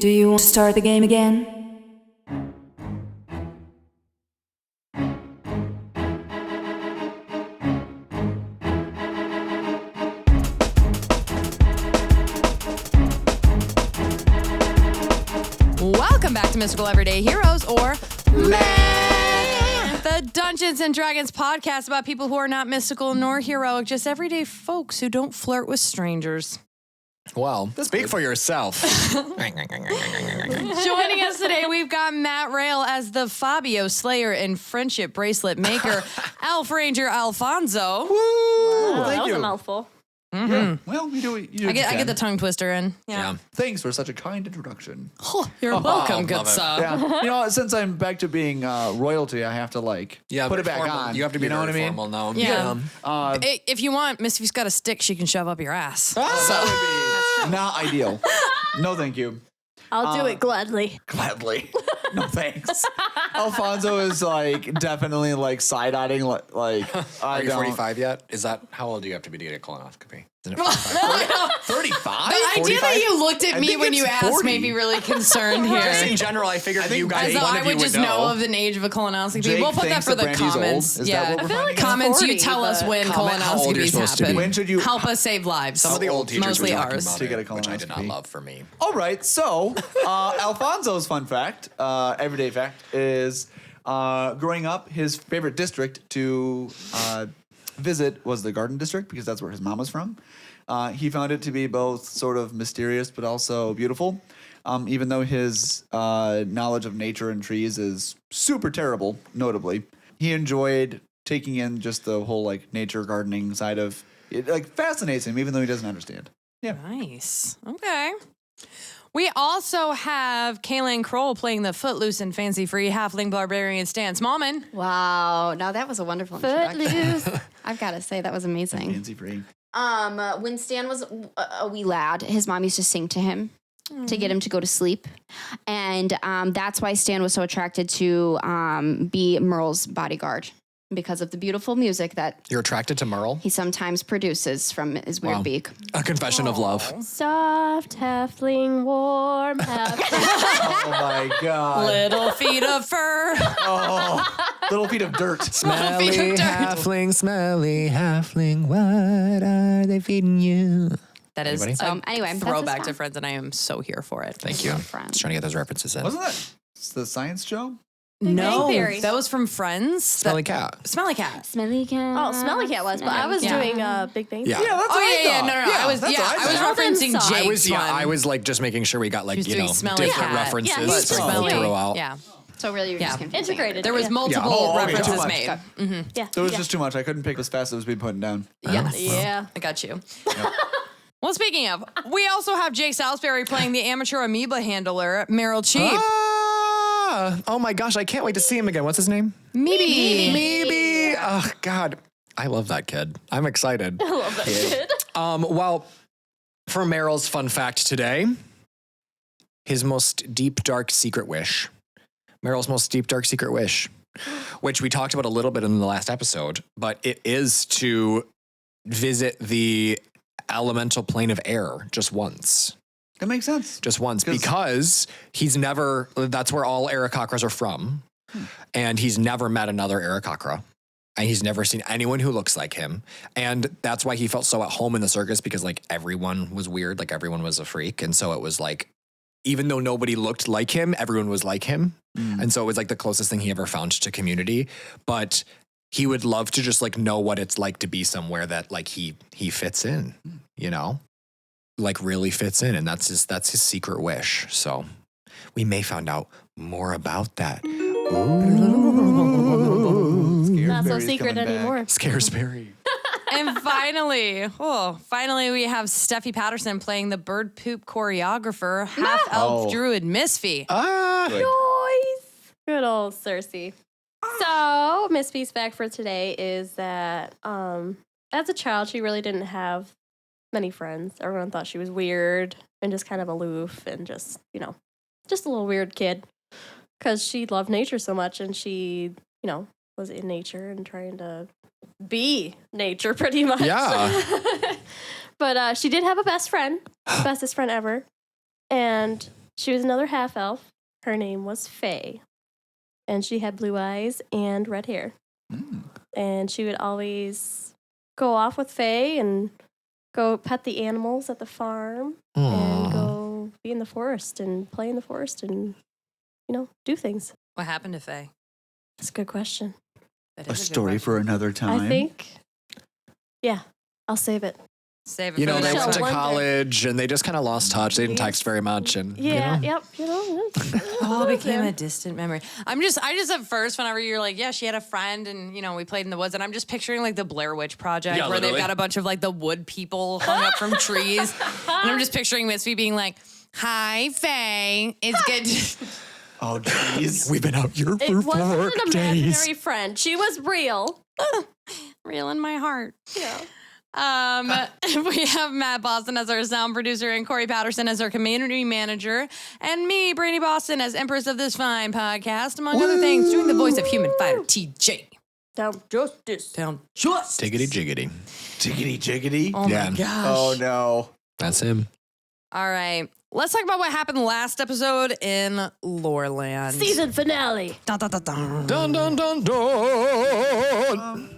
Do you want to start the game again? Welcome back to Mystical Everyday Heroes, or the Dungeons and Dragons podcast about people who are not mystical nor heroic, just everyday folks who don't flirt with strangers. Well, speak for yourself. Joining us today, we've got Matt Rail as the Fabio Slayer and Friendship Bracelet Maker, Elf Ranger Alfonso. Woo! Wow, Thank that you. was a mouthful. Mm-hmm. Yeah. Well, you do. I get the tongue twister in. Yeah. Thanks for such a kind introduction. Oh, you're welcome, good sir. Yeah. You know, since I'm back to being royalty, I have to put it back formal. on. You have to be know what I mean? formal now. Yeah. If you want, Misphi's got a stick she can shove up your ass. that would be not ideal. No, thank you. I'll do it gladly. Gladly. No thanks. Alfonso is definitely side-eyeing Are you 45 yet? Is that how old do you have to be to get a colonoscopy? Isn't it 45? 35? The idea that you looked at me when you asked 40. made me really concerned here. Just in general, I figured you guys, As though one I of you would just know of the age of a colonoscopy. Jake We'll put that thinks for the that Brandy's comments. old. Is that what we're finding out? Comments, 40, you tell us when Comment how old you're colonoscopies supposed to be. happen. When should you- help us save lives? Some of the old teachers mostly were talking ours. about To get a it, which I did not colonoscopy. love for me. All right, so Alfonso's fun fact, everyday fact, is growing up, his favorite district to visit was the Garden District because that's where his mom was from. He found it to be both sort of mysterious but also beautiful, even though his knowledge of nature and trees is super terrible, notably. He enjoyed taking in just the whole nature gardening side of it. Fascinates him, even though he doesn't understand. Yeah. Nice. Okay. We also have Kailyn Kroll playing the footloose and fancy-free halfling barbarian Stan Smallman. Wow. Now that was a wonderful introduction. Footloose. I've got to say that was amazing. Fancy free. When Stan was a wee lad, his mom used to sing to him to get him to go to sleep. And that's why Stan was so attracted to be Meryl's bodyguard, because of the beautiful music that You're attracted to Meryl? he sometimes produces from his weird Wow. beak. A confession of love. Soft halfling, warm halfling. Oh my God. Little feet of fur. Oh, little feet of dirt. Smelly feet of dirt. halfling, smelly halfling, what are they feeding you? That is Anybody? a Anyway, that's his throwback to song. Friends, and I am so here for it. Thank you. Friend. Just trying to get those references in. Wasn't that the science show? No, Bang Theory. that was from Friends. Smelly cat. Smelly Cat. Smelly cat. Oh, Smelly Cat was, but I was Yeah. doing Big Bang Yeah. Theory. Yeah, that's Oh what I yeah, thought. no. I was that's what I was thought. referencing Well, Jake's one. I was just making sure we got She was doing Smelly different Cat. references Yeah, he's sprinkled smelly. throughout. Yeah, So really, you're just confusing. Integrated. there was Yeah. multiple Oh, okay, references too much. made. Yeah. There was just too much. I couldn't pick as fast as it was being put down. Yes. Yeah. I got you. Well, speaking of, we also have Jake Salisbury playing the amateur amoeba handler, Meryl Cheep. Oh my gosh, I can't wait to see him again. What's his name? MeeBees. Oh God, I love that kid. I'm excited. I love that kid. Well, for Meryl's fun fact today, his most deep, dark secret wish. Meryl's most deep, dark secret wish, which we talked about a little bit in the last episode, but it is to visit the elemental plane of air just once. That makes sense. Just once, 'Cause- because that's where all Aarakocras are from. And he's never met another Aarakocra. And he's never seen anyone who looks like him. And that's why he felt so at home in the circus, because everyone was weird, everyone was a freak. And so it was even though nobody looked like him, everyone was like him. And so it was the closest thing he ever found to community. But he would love to just know what it's like to be somewhere that he fits in, really fits in. And that's his secret wish. So we may find out more about that. Not so secret anymore. Scaresberry. And finally, we have Stephie Patterson playing the bird poop choreographer, half elf druid Misphi. Noise. Good old Cersei. So, Misphi's fact for today is that as a child, she really didn't have many friends. Everyone thought she was weird and just kind of aloof and just a little weird kid because she loved nature so much and she, was in nature and trying to be nature pretty much. Yeah. But she did have a best friend, bestest friend ever. And She was another half elf. Her name was Faye. And she had blue eyes and red hair. And she would always go off with Faye and go pet the animals at the farm and go be in the forest and play in the forest and, do things. What happened to Faye? That's a good question. That A is good story question. for another time. I think, I'll save it. Save it You for know, the they next went to one. wonder. college and they just kind of lost touch. They didn't text very much. And Yeah, you know. yep, Oh, it became a distant memory. I just at first, whenever you're like, yeah, she had a friend and, we played in the woods. And I'm just picturing like the Blair Witch Project Yeah, where they've literally. got a bunch of like the wood people hung up from trees. And I'm just picturing Misphi being like, hi, Faye. It's good to... Oh, jeez. We've been out here It for wasn't 4 an days. imaginary friend. She was real. Real in my heart. Yeah. We have Matt Boston as our sound producer and Corey Patterson as our community manager, and me, Brandy Boston, as Empress of this fine podcast, among other things, doing the voice of human fighter TJ. Down justice. Down just. Tiggity jiggity. Jiggity jiggity. Oh Yeah. my gosh. Oh, no. That's him. All right. Let's talk about what happened last episode in Loreland. Season finale. Dun, dun, dun, dun. Dun dun dun dun.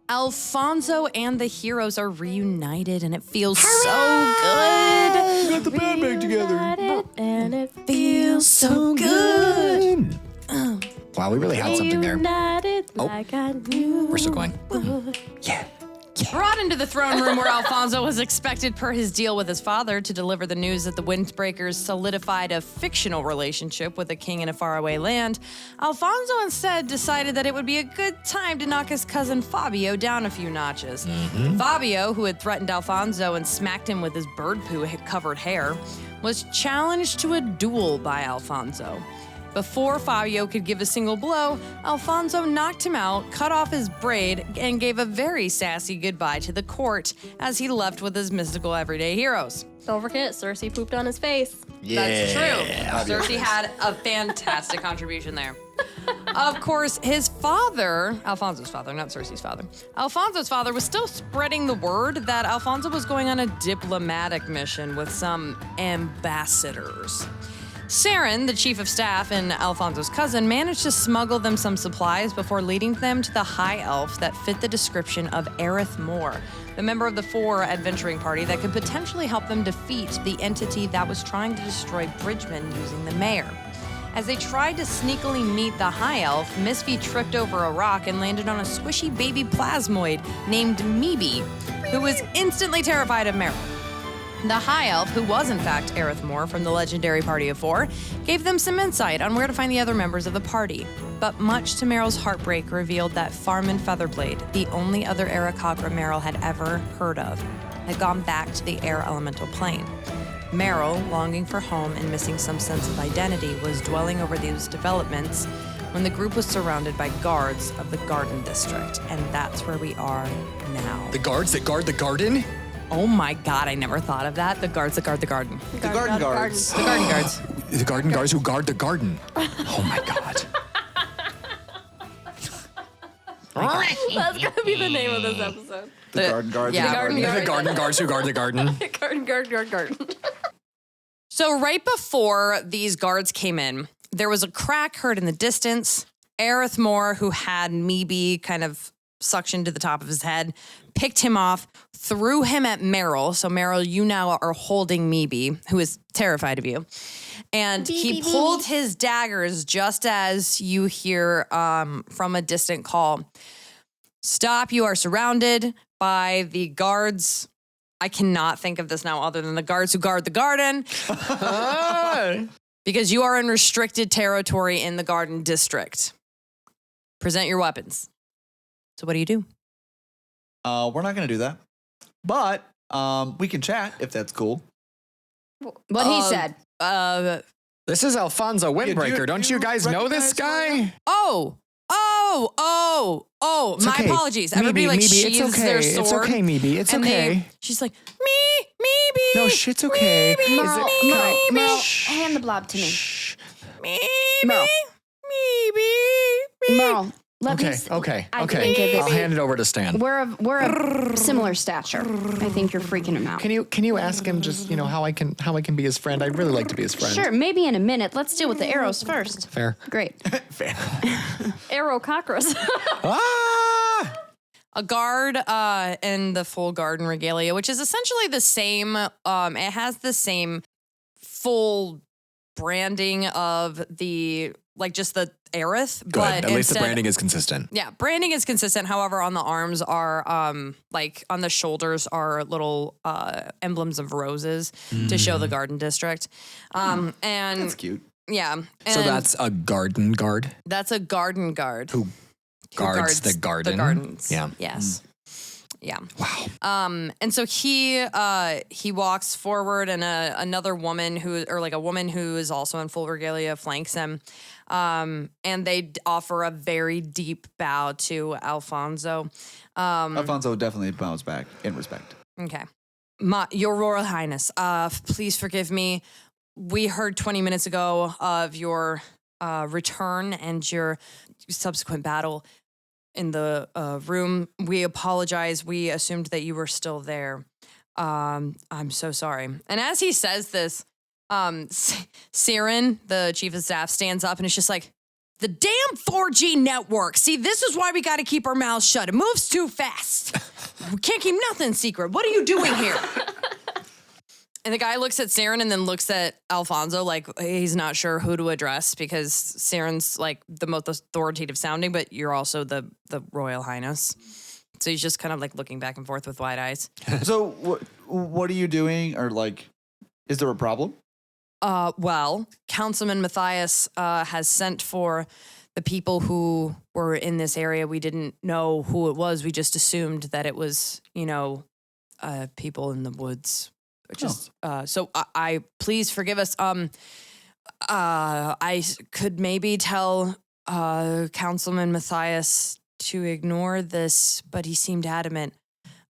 Alfonzo and the heroes are reunited, and it feels so good. Got the band back together. And it Feels so good. Wow, we really had something there. United like I knew. We're still going. Yeah. Brought into the throne room where Alfonzo was expected per his deal with his father to deliver the news that the Windbreakers solidified a fictional relationship with a king in a faraway land, Alfonzo instead decided that it would be a good time to knock his cousin Fabio down a few notches. Fabio, who had threatened Alfonzo and smacked him with his bird poo-covered hair, was challenged to a duel by Alfonzo. Before Fabio could give a single blow, Alfonzo knocked him out, cut off his braid, and gave a very sassy goodbye to the court as he left with his mystical everyday heroes. Don't forget, Cersei pooped on his face. That's true. Cersei had a fantastic contribution there. Of course, his father, Alfonso's father, not Cersei's father, Alfonso's father was still spreading the word that Alfonso was going on a diplomatic mission with some ambassadors. Saren, the chief of staff and Alfonso's cousin, managed to smuggle them some supplies before leading them to the high elf that fit the description of Aerith Moore, the member of the 4 adventuring party that could potentially help them defeat the entity that was trying to destroy Bridgman using the mayor. As they tried to sneakily meet the high elf, Misphi tripped over a rock and landed on a squishy baby plasmoid named MeeBees, who was instantly terrified of Meryl. The high elf, who was in fact Aerith Moore from the legendary Party of 4, gave them some insight on where to find the other members of the party. But much to Meryl's heartbreak, revealed that Farman Featherblade, the only other Aarakocra Meryl had ever heard of, had gone back to the air elemental plane. Meryl, longing for home and missing some sense of identity, was dwelling over these developments when the group was surrounded by guards of the Garden District, and that's where we are now. The guards that guard the garden? Oh my God, I never thought of that. The guards that guard the garden. The garden guards. The garden guards. The garden guards who guard the garden. Oh my God. That's going to be the name of this episode. The garden guards. yeah. and Garden The guards. garden guards who guard the garden. Garden. So right before these guards came in, there was a crack heard in the distance. Aerith Moore, who had MeeBees kind of suctioned to the top of his head, picked him off, threw him at Meryl. So Meryl, you now are holding MeeBees, who is terrified of you. And he pulled his daggers just as you hear from a distant call. Stop, you are surrounded by the guards. I cannot think of this now other than the guards who guard the garden. Because you are in restricted territory in the Garden District. Present your weapons. So what do you do? We're not going to do that. But we can chat if that's cool. What he said. This is Alfonzo Windbreaker. you- Don't you you guys know this recognize guy? My okay. apologies. Everybody MeeBees, sheathes it's okay. their sword. It's okay, MeeBees. It's and okay. she's like, MeeBees. No, shit's okay. MeeBees, Is it- can I- Meryl, hand the blob to me. Shh. MeeBees, Meryl. MeeBees. Meryl, Let me Okay, s- okay, I okay. think if I'll it's- hand it over to Stan. We're a similar stature. I think you're freaking him out. Can you ask him just how I can be his friend? I'd really like to be his friend. Sure, maybe in a minute. Let's deal with the arrows first. Fair. Great. Fair. Arrow cockroach. Ah! A guard in the full garden regalia, which is essentially the same. It has the same full branding of the just the aerith. Good. But At least the instead- branding is consistent. Yeah, branding is consistent. However, on the arms are on the shoulders are little emblems of roses to show the garden district. And That's cute. yeah, So and that's a garden guard that's a garden guard who guards the garden. The gardens. Yeah. Yes. Yeah. Wow. And so he walks forward, and another woman a woman who is also in full regalia flanks him. And they offer a very deep bow to Alfonso. Alfonso definitely bows back in respect. Okay. Your Royal Highness, please forgive me. We heard 20 minutes ago of your return and your subsequent battle in the room. We apologize. We assumed that you were still there. I'm so sorry. And as he says this, Siren, the chief of staff, stands up and is just like, the damn 4G network. See, this is why we got to keep our mouths shut. It moves too fast. We can't keep nothing secret. What are you doing here? And the guy looks at Siren and then looks at Alfonso like he's not sure who to address because Siren's like the most authoritative sounding, but you're also the Royal Highness. So he's just kind of like looking back and forth with wide eyes. So what are you doing? Or is there a problem? Well, Councilman Matthias has sent for the people who were in this area. We didn't know who it was. We just assumed that it was, people in the woods. Just so I please forgive us. I could maybe tell Councilman Matthias to ignore this, but he seemed adamant.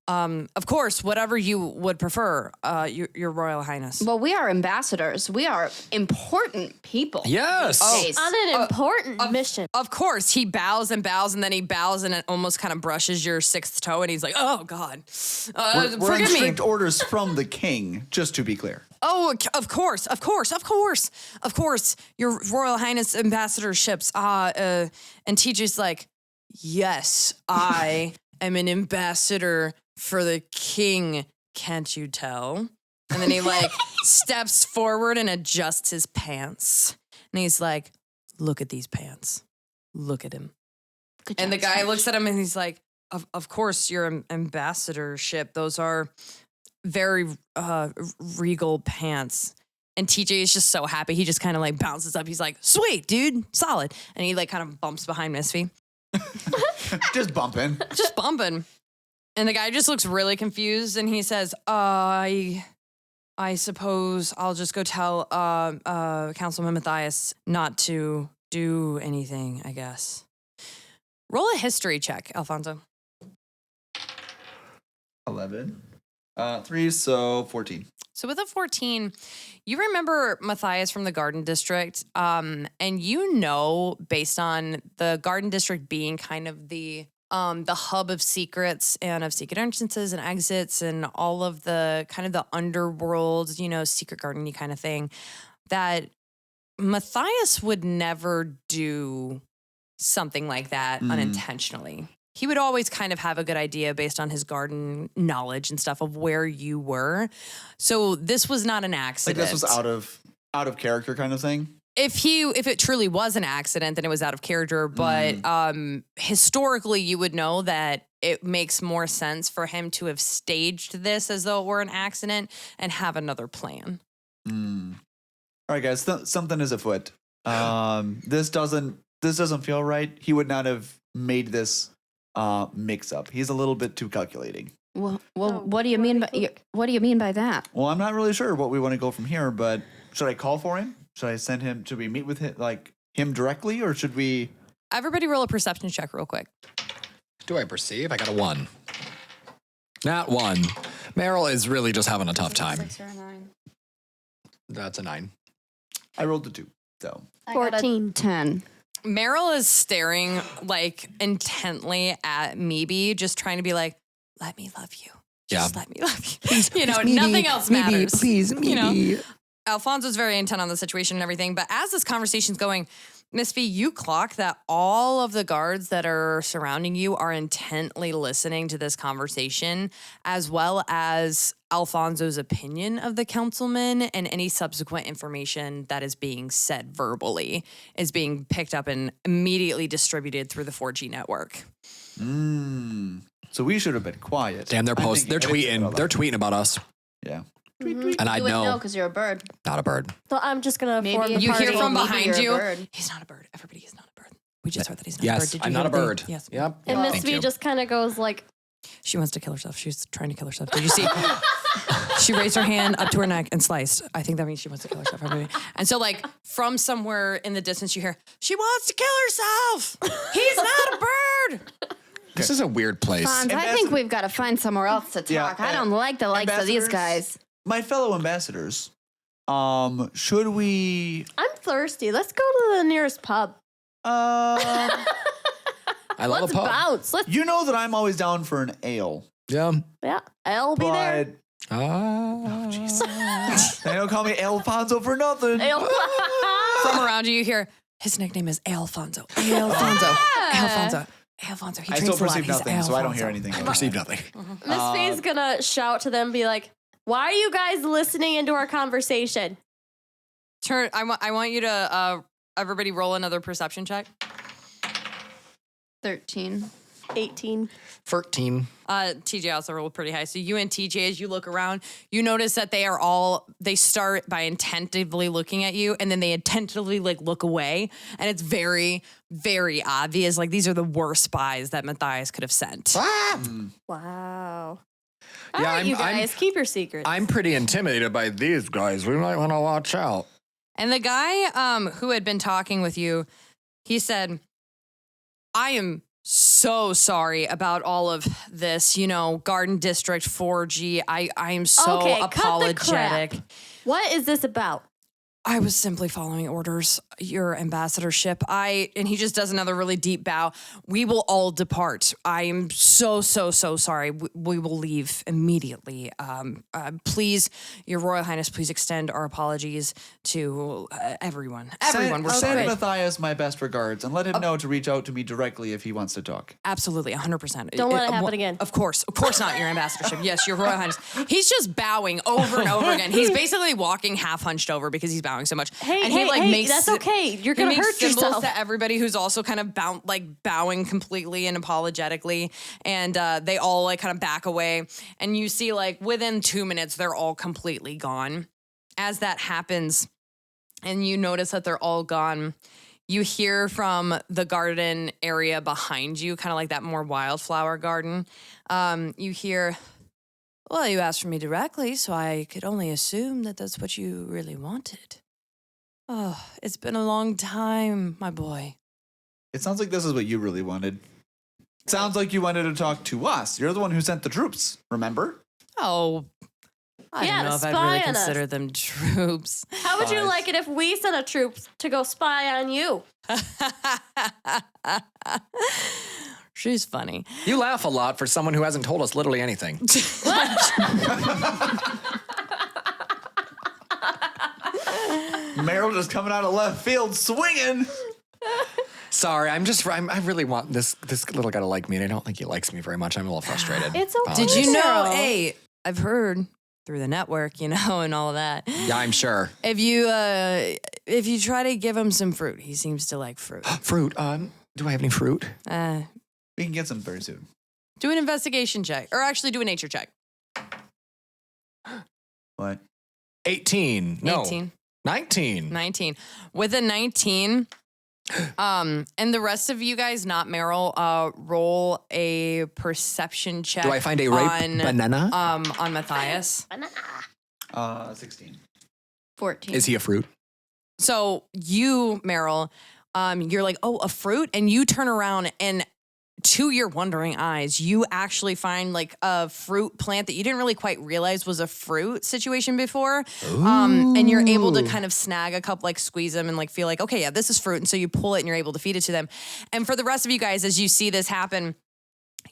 Of course, whatever you would prefer, your Royal Highness. Well, we are ambassadors. We are important people. Yes. Days. On an important mission. Of course, he bows and bows, and then he bows and it almost kind of brushes your sixth toe, and he's like, "Oh God, We're on forgive me." strict orders from the king, just to be clear. Oh, of course. Your Royal Highness ambassadorships. And TJ's like, yes, I am an ambassador for the king. Can't you tell? And then he steps forward and adjusts his pants. And he's like, look at these pants. Look at him. Good And the job, guy Sarge. looks at him and he's like, of course, your ambassadorship. Those are very regal pants. And TJ is just so happy. He just kind of bounces up. He's like, sweet, dude, solid. And he kind of bumps behind Misphi. Just bumping. Just bumping. And the guy just looks really confused and he says, I suppose I'll just go tell Councilman Matthias not to do anything, I guess. Roll a history check, Alfonso. 11. 3, so 14. So with a 14, you remember Matthias from the Garden District, and based on the Garden District being kind of the hub of secrets and of secret entrances and exits and all of the kind of the underworld, secret garden-y kind of thing, that Matthias would never do something like that unintentionally. He would always kind of have a good idea based on his garden knowledge and stuff of where you were. So this was not an accident. This was out of character kind of thing. If it truly was an accident, then it was out of character. But historically, you would know that it makes more sense for him to have staged this as though it were an accident and have another plan. All right, guys, something is afoot. This doesn't feel right. He would not have made this mix up. He's a little bit too calculating. Well, what do you mean by that? Well, I'm not really sure what we want to go from here, but should I call for him? Should I send him? Should we meet with him directly, or should we? Everybody roll a perception check real quick. Do I perceive? I got a 1. Not 1. Meryl is really just having a tough time. 6 or a 9. That's a 9. I rolled a 2, so. 14. 10. Meryl is staring like intently at MeeBee, just trying to be like, let me love you. Just let me love you. Please, nothing else matters. Please, MeeBee. Alfonso's very intent on the situation and everything, but as this conversation's going, Misphi, you clock that all of the guards that are surrounding you are intently listening to this conversation, as well as Alfonso's opinion of the councilman, and any subsequent information that is being said verbally is being picked up and immediately distributed through the 4G network. So we should have been quiet. Damn, they're posting. They're tweeting. They're tweeting about us. Yeah. And I You would know know. because you're a bird. Not a bird. So I'm just gonna Maybe form the you You hear party. from Maybe behind you're a you, bird. he's not a bird. Everybody, he's not a bird. We just heard that he's not a Yes, bird. Did you I'm hear not a the thing? bird. Yes. Yep. And Thank Misphi you. just kind of goes like, She wants to kill herself. She's trying to kill herself. Did you see? She raised her hand up to her neck and sliced. I think that means she wants to kill herself. And so, like, from somewhere in the distance, you hear, she wants to kill herself. He's not a bird. This is a weird place. Fonz, I think we've got to find somewhere else to talk. Yeah, I don't like the likes of these ambassadors? guys. My fellow ambassadors, should we I'm thirsty. Let's go to the nearest pub. I love Let's a pub. bounce. Let's you know that I'm always down for an ale. Yeah. yeah. I'll be there. But Ah. they don't call me Alfonso for nothing. Ale- From around you, you hear, his nickname is Alfonso. Alfonso. Alfonso. Alfonso. He I drinks still a lot. perceive He's nothing, so I don't hear Alfonso. anything. I perceive nothing. Misphi's gonna shout to them, be like, "Why are you guys listening into our conversation?" Turn. I want you to everybody roll another perception check. 13. 18. 13. TJ also rolled pretty high. So you and TJ, as you look around, you notice that they start by attentively looking at you, and then they attentively like look away. And it's very, very obvious. Like, these are the worst spies that Matthias could have sent. Wow. Yeah, All right, I'm- you guys, keep your secrets. I'm pretty intimidated by these guys. We might want to watch out. And the guy who had been talking with you, he said, I am so sorry about all of this, Garden District 4G. I am so Okay, cut the apologetic. crap. What is this about? I was simply following orders, your ambassadorship. And he just does another really deep bow. We will all depart. I am so sorry. We will leave immediately. Please, your Royal Highness, please extend our apologies to everyone. Everyone, we're Send sorry. Matthias my best regards and let him know to reach out to me directly if he wants to talk. Absolutely, 100%. Don't let it happen again. Of course not your ambassadorship. Yes, your Royal Highness. He's just bowing over and over again. He's basically walking half hunched over because he's bowing so much. Hey, and hey, he hey, that's okay. You're he gonna makes hurt symbols yourself. to everybody who's also kind of bowing completely and apologetically, and they all like kind of back away. And you see, like, within 2 minutes, they're all completely gone. As that happens, and you notice that they're all gone, you hear from the garden area behind you, kind of like that more wildflower garden. You hear, well, you asked for me directly, so I could only assume that that's what you really wanted. Oh, it's been a long time, my boy. It sounds like this is what you really wanted. Sounds like you wanted to talk to us. You're the one who sent the troops, remember? Oh, I Yeah, don't know if I'd spy really on us. consider them troops. How would you Spies. like it if we sent a troop to go spy on you? She's funny. You laugh a lot for someone who hasn't told us literally anything. Meryl just coming out of left field swinging. Sorry, I really want this little guy to like me, and I don't think he likes me very much. I'm a little frustrated. It's okay. Did you know? Meryl. Hey, I've heard through the network, and all of that. Yeah, I'm sure. If you try to give him some fruit, he seems to like fruit. Fruit. Do I have any fruit? We can get some very soon. Do an investigation check, or actually do a nature check. What? 18. No. 18. 19. 19. With a 19, and the rest of you guys, not Meryl, roll a perception check. Do I find a ripe banana? On Matthias. 16. 14. Is he a fruit? So you, Meryl, you're like, oh, a fruit, and you turn around and to your wondering eyes, you actually find like a fruit plant that you didn't really quite realize was a fruit situation before. And you're able to kind of snag a couple, like squeeze them and like feel like, okay, yeah, this is fruit. And so you pull it and you're able to feed it to them. And for the rest of you guys, as you see this happen,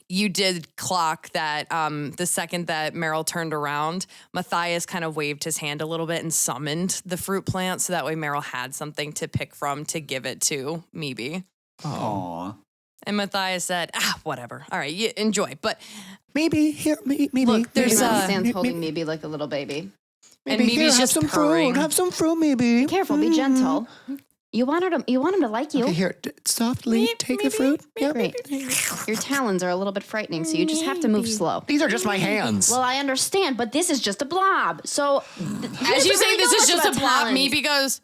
you did clock that the second that Meryl turned around, Matthias kind of waved his hand a little bit and summoned the fruit plant. So that way Meryl had something to pick from to give it to MeeBee. Aw. And Matthias said, whatever. All right, you enjoy. But Maybe here, maybe. look, there's Stan's holding MeeBee like a little baby. and MeeBee's just purring. Have some fruit, maybe. Careful, be gentle. You want him to like you. Okay, here, softly take the fruit. Yep. Great. Your talons are a little bit frightening, so you just have to move slow. These are just my hands. Well, I understand, but this is just a blob. So As you say, this is just a blob. MeeBee goes,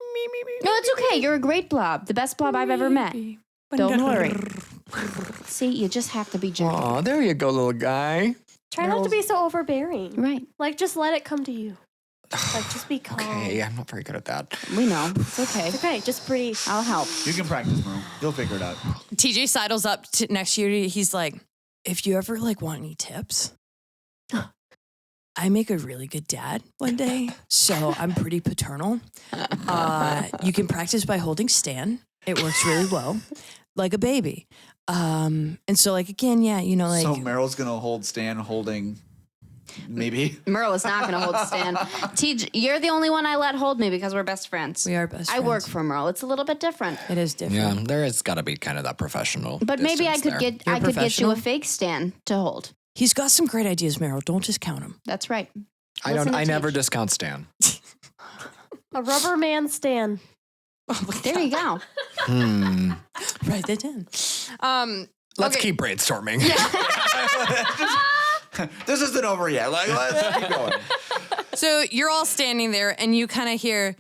No, it's okay. You're a great blob. The best blob I've ever met. Don't worry. See, you just have to be gentle. Aw, there you go, little guy. Try not to be so overbearing. Right. Like, just let it come to you. Like, just be calm. Okay, I'm not very good at that. We know. It's okay. It's okay. Just breathe. I'll help. You can practice, Meryl. You'll figure it out. TJ sidles up next to you. He's like, if you ever like want any tips, I make a really good dad one day. So I'm pretty paternal. You can practice by holding Stan. It works really well. Like a baby. And so like, again, yeah, you know, like. So Meryl's going to hold Stan holding maybe. Meryl is not going to hold Stan. TJ, you're the only one I let hold me because we're best friends. We are best I friends. work for Meryl. It's a little bit different. It is different. Yeah, there has got to be kind of that professional. But maybe I distance could there. get You're I could get you professional? a fake Stan to hold. He's got some great ideas, Meryl. Don't discount him. That's right. I Listen to never Teach. discount Stan. A rubber man stand. There you go. Write that in. Let's Okay. keep brainstorming. This isn't over yet. Like, let's keep going. So you're all standing there and you kind of hear,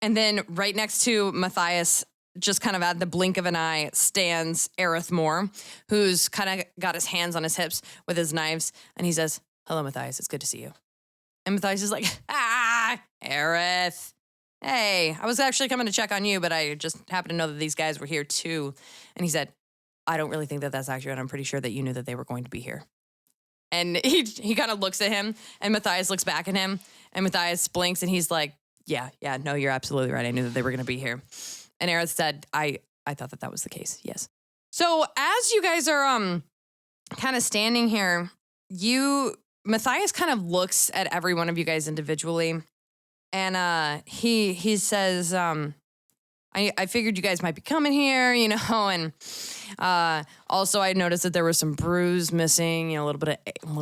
and then right next to Matthias, just kind of at the blink of an eye, stands Aerith Moore, who's kind of got his hands on his hips with his knives. And he says, hello, Matthias. It's good to see you. And Matthias is like, Aerith. Hey, I was actually coming to check on you, but I just happened to know that these guys were here too. And he said, I don't really think that that's accurate. I'm pretty sure that you knew that they were going to be here. And he kind of looks at him, and Matthias looks back at him, and Matthias blinks, and he's like, yeah, no, you're absolutely right. I knew that they were going to be here. And Aerith said, I thought that was the case. Yes. So as you guys are kind of standing here, Matthias kind of looks at every one of you guys individually, and he says, I figured you guys might be coming here, you know, and also I noticed that there was some brews missing, you know, a little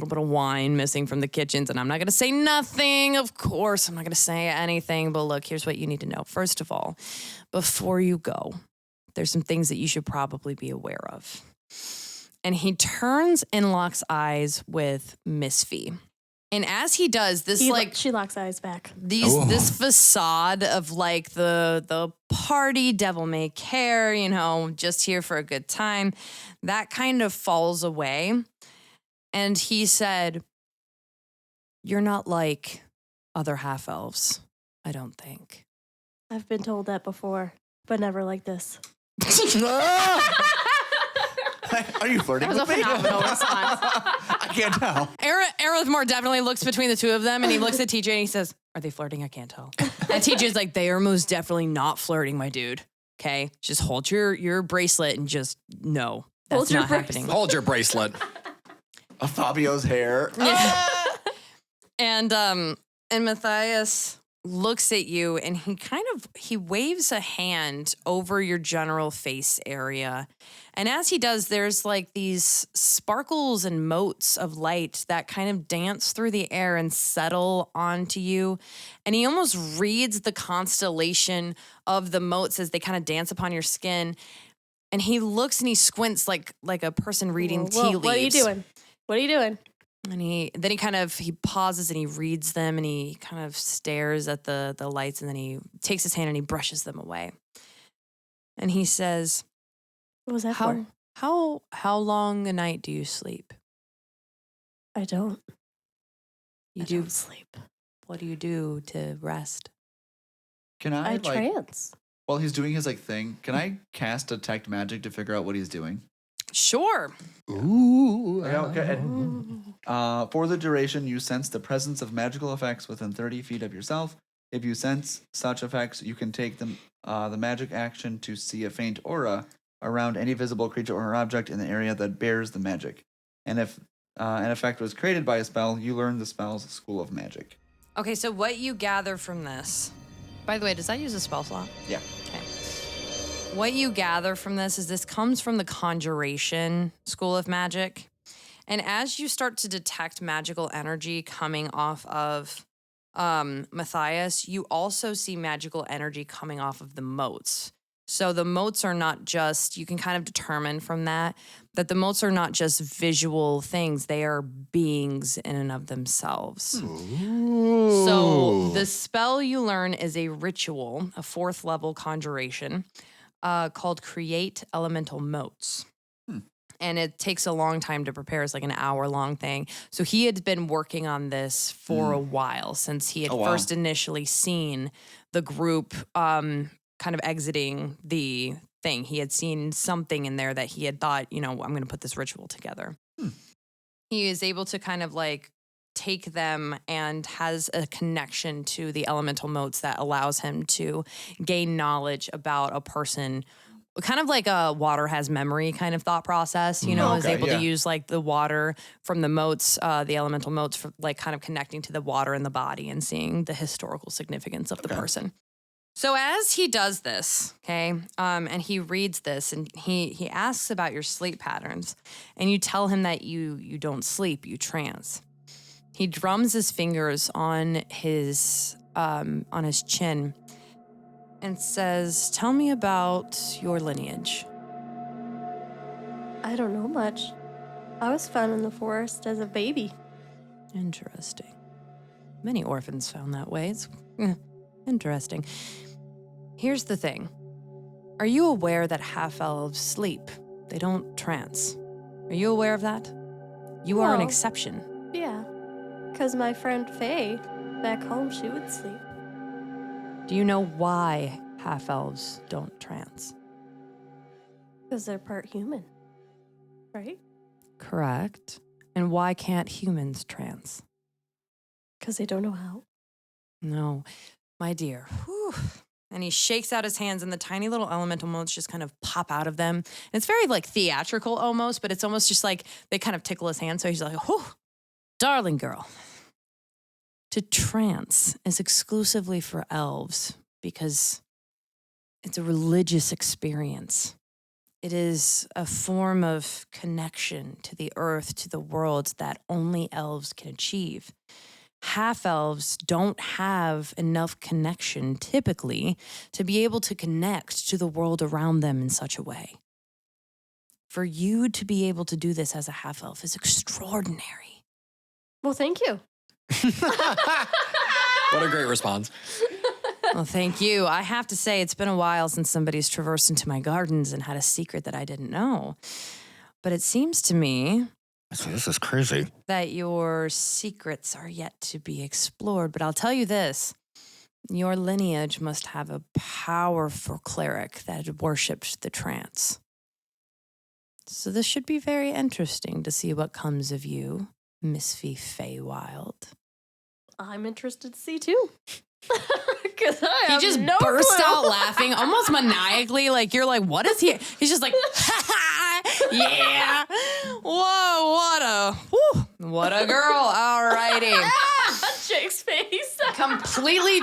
bit of wine missing from the kitchens, and I'm not going to say nothing, of course, I'm not going to say anything, but look, here's what you need to know. First of all, before you go, there's some things that you should probably be aware of. And he turns and locks eyes with Misphi. And as he does, this She locks eyes back. this facade of like the party, devil may care, you know, just here for a good time, that kind of falls away. And he said, you're not like other half elves, I don't think. I've been told that before, but never like this. Are you flirting That was a with me? phenomenal response. I can't tell. Aerith Moore definitely looks between the two of them, and he looks at TJ and he says, are they flirting? I can't tell. And TJ's like, they are most definitely not flirting, my dude. Okay? Just hold your bracelet and just no, that's Hold your not happening. Hold your bracelet. Fabio's hair. And Matthias looks at you and he waves a hand over your general face area. And as he does, there's like these sparkles and motes of light that kind of dance through the air and settle onto you. And he almost reads the constellation of the motes as they kind of dance upon your skin. And he looks and he squints like a person reading tea leaves. What are you doing? What are you doing? And he pauses and he reads them and he kind of stares at the lights and then he takes his hand and he brushes them away. And he says, What was that for? How long a night do you sleep? I don't. You I do don't sleep. What do you do to rest? Can I I trance. while he's doing his like thing, can I cast detect magic to figure out what he's doing? Sure. Ooh. Okay. For the duration, you sense the presence of magical effects within 30 feet of yourself. If you sense such effects, you can take the magic action to see a faint aura around any visible creature or object in the area that bears the magic. And if an effect was created by a spell, you learn the spell's school of magic. Okay, so what you gather from this. By the way, does that use a spell slot? Yeah. Okay. What you gather from this comes from the Conjuration School of Magic. And as you start to detect magical energy coming off of Matthias, you also see magical energy coming off of the motes. So the motes are not just, you can kind of determine from that the motes are not just visual things, they are beings in and of themselves. Ooh. So the spell you learn is a ritual, a 4th level conjuration called Create Elemental Motes. And it takes a long time to prepare. It's like an hour-long thing. So he had been working on this for a while, since he had first initially seen the group kind of exiting the thing. He had seen something in there that he had thought, I'm going to put this ritual together. He is able to kind of like take them and has a connection to the elemental motes that allows him to gain knowledge about a person, kind of like a water has memory kind of thought process, is able to use like the water from the motes, the elemental motes, for like kind of connecting to the water in the body and seeing the historical significance of the person. So as he does this, and he reads this, and he asks about your sleep patterns, and you tell him that you don't sleep, you trance. He drums his fingers on his chin and says, "Tell me about your lineage." I don't know much. I was found in the forest as a baby. Interesting. Many orphans found that way. It's interesting. Here's the thing. Are you aware that half-elves sleep? They don't trance. Are you aware of that? You are an Well, exception. Yeah, because my friend Faye, back home, she would sleep. Do you know why half-elves don't trance? Because they're part human, right? Correct. And why can't humans trance? Because they don't know how. No, my dear. Whew. And he shakes out his hands, and the tiny little elemental motes just kind of pop out of them. And it's very like theatrical almost, but it's almost just like they kind of tickle his hand. So he's like, "Whew, darling girl, to trance is exclusively for elves because it's a religious experience. It is a form of connection to the earth, to the world that only elves can achieve. Half-elves don't have enough connection, typically, to be able to connect to the world around them in such a way. For you to be able to do this as a half-elf is extraordinary." Well, thank you. What a great response. Well, thank you. I have to say, it's been a while since somebody's traversed into my gardens and had a secret that I didn't know. But it seems to me This is crazy. that your secrets are yet to be explored. But I'll tell you this. Your lineage must have a powerful cleric that worshipped the trance. So this should be very interesting to see what comes of you, Misphi Faewilde. I'm interested to see too. Because I He have just no burst clue. out laughing, almost maniacally. Like, you're like, what is he? He's just like, ha ha, yeah. Whoa, what a girl. Alrighty. Jake's face. Completely,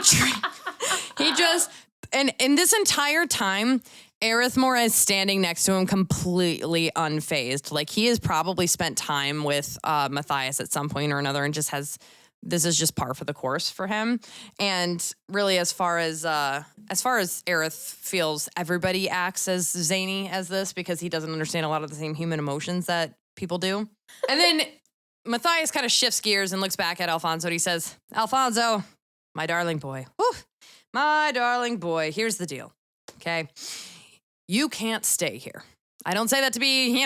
he just, and in this entire time, Arithmore is standing next to him completely unfazed. Like, he has probably spent time with Matthias at some point or another and just has, this is just par for the course for him. And really, as far as Aerith feels, everybody acts as zany as this because he doesn't understand a lot of the same human emotions that people do. And then Matthias kind of shifts gears and looks back at Alfonso and he says, "Alfonso, my darling boy, my darling boy, here's the deal, okay? You can't stay here. I don't say that to be,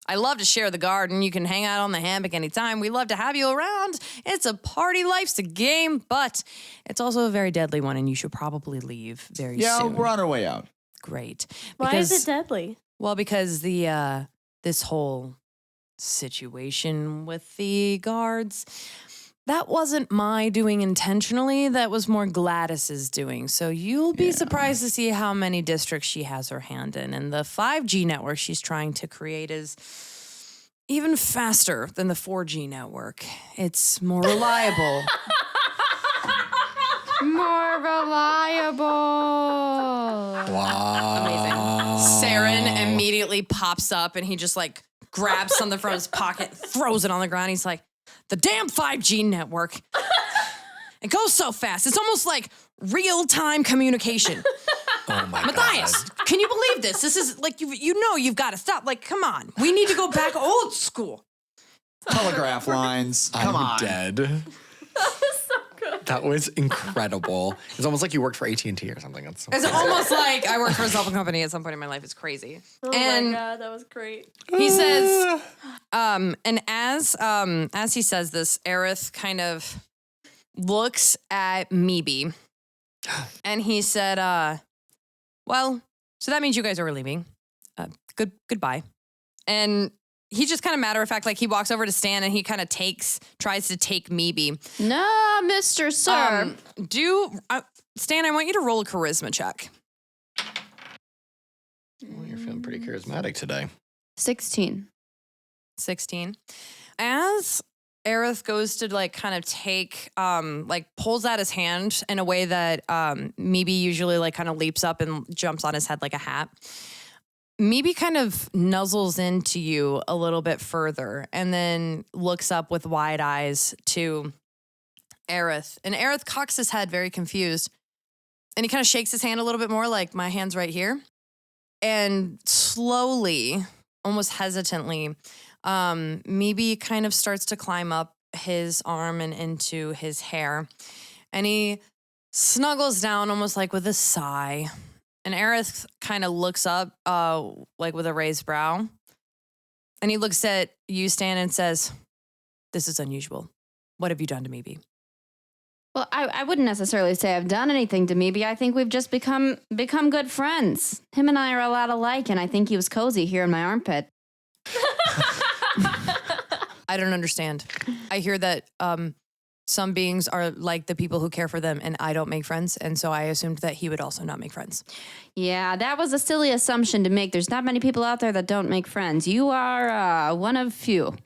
I love to share the garden. You can hang out on the hammock anytime. We love to have you around. It's a party, life's a game, but it's also a very deadly one, and you should probably leave very soon." Yeah, we're on our way out. Great. Why is it deadly? Well, because the this whole situation with the guards, that wasn't my doing intentionally. That was more Gladys's doing. So you'll be surprised to see how many districts she has her hand in. And the 5G network she's trying to create is even faster than the 4G network. It's more reliable. More reliable. Wow. Amazing. Saren immediately pops up and he just like grabs something from his pocket, throws it on the ground. He's like, the damn 5G network. It goes so fast. It's almost like real-time communication. Oh my Matthias, God. can you believe this? This is like, you've got to stop. Like, come on. We need to go back old school. Telegraph lines. Come I'm on. dead. That was incredible. It's almost like you worked for AT&T or something. That's so It's crazy. almost like I worked for a cell phone company at some point in my life. It's crazy. Oh And my God, that was great. he says, and as he says this, Aerith kind of looks at MeeBee, and he said, well, so that means you guys are leaving. Goodbye. And he just kind of matter of fact, like he walks over to Stan and he kind of tries to take MeeBee. No, Mr. Sir. Stan, I want you to roll a charisma check. Well, you're feeling pretty charismatic today. 16. 16. As Aerith goes to like kind of take, like pulls out his hand in a way that MeeBee usually like kind of leaps up and jumps on his head like a hat. MeeBee kind of nuzzles into you a little bit further and then looks up with wide eyes to Aerith. And Aerith cocks his head very confused. And he kind of shakes his hand a little bit more like, my hand's right here. And slowly, almost hesitantly, MeeBee kind of starts to climb up his arm and into his hair. And he snuggles down almost like with a sigh. And Aerith kind of looks up like with a raised brow. And he looks at you, Stan, and says, this is unusual. What have you done to MeeBee? Well, I wouldn't necessarily say I've done anything to MeeBee. I think we've just become good friends. Him and I are a lot alike, and I think he was cozy here in my armpit. I don't understand. I hear that some beings are like the people who care for them, and I don't make friends, and so I assumed that he would also not make friends. Yeah, that was a silly assumption to make. There's not many people out there that don't make friends. You are one of few.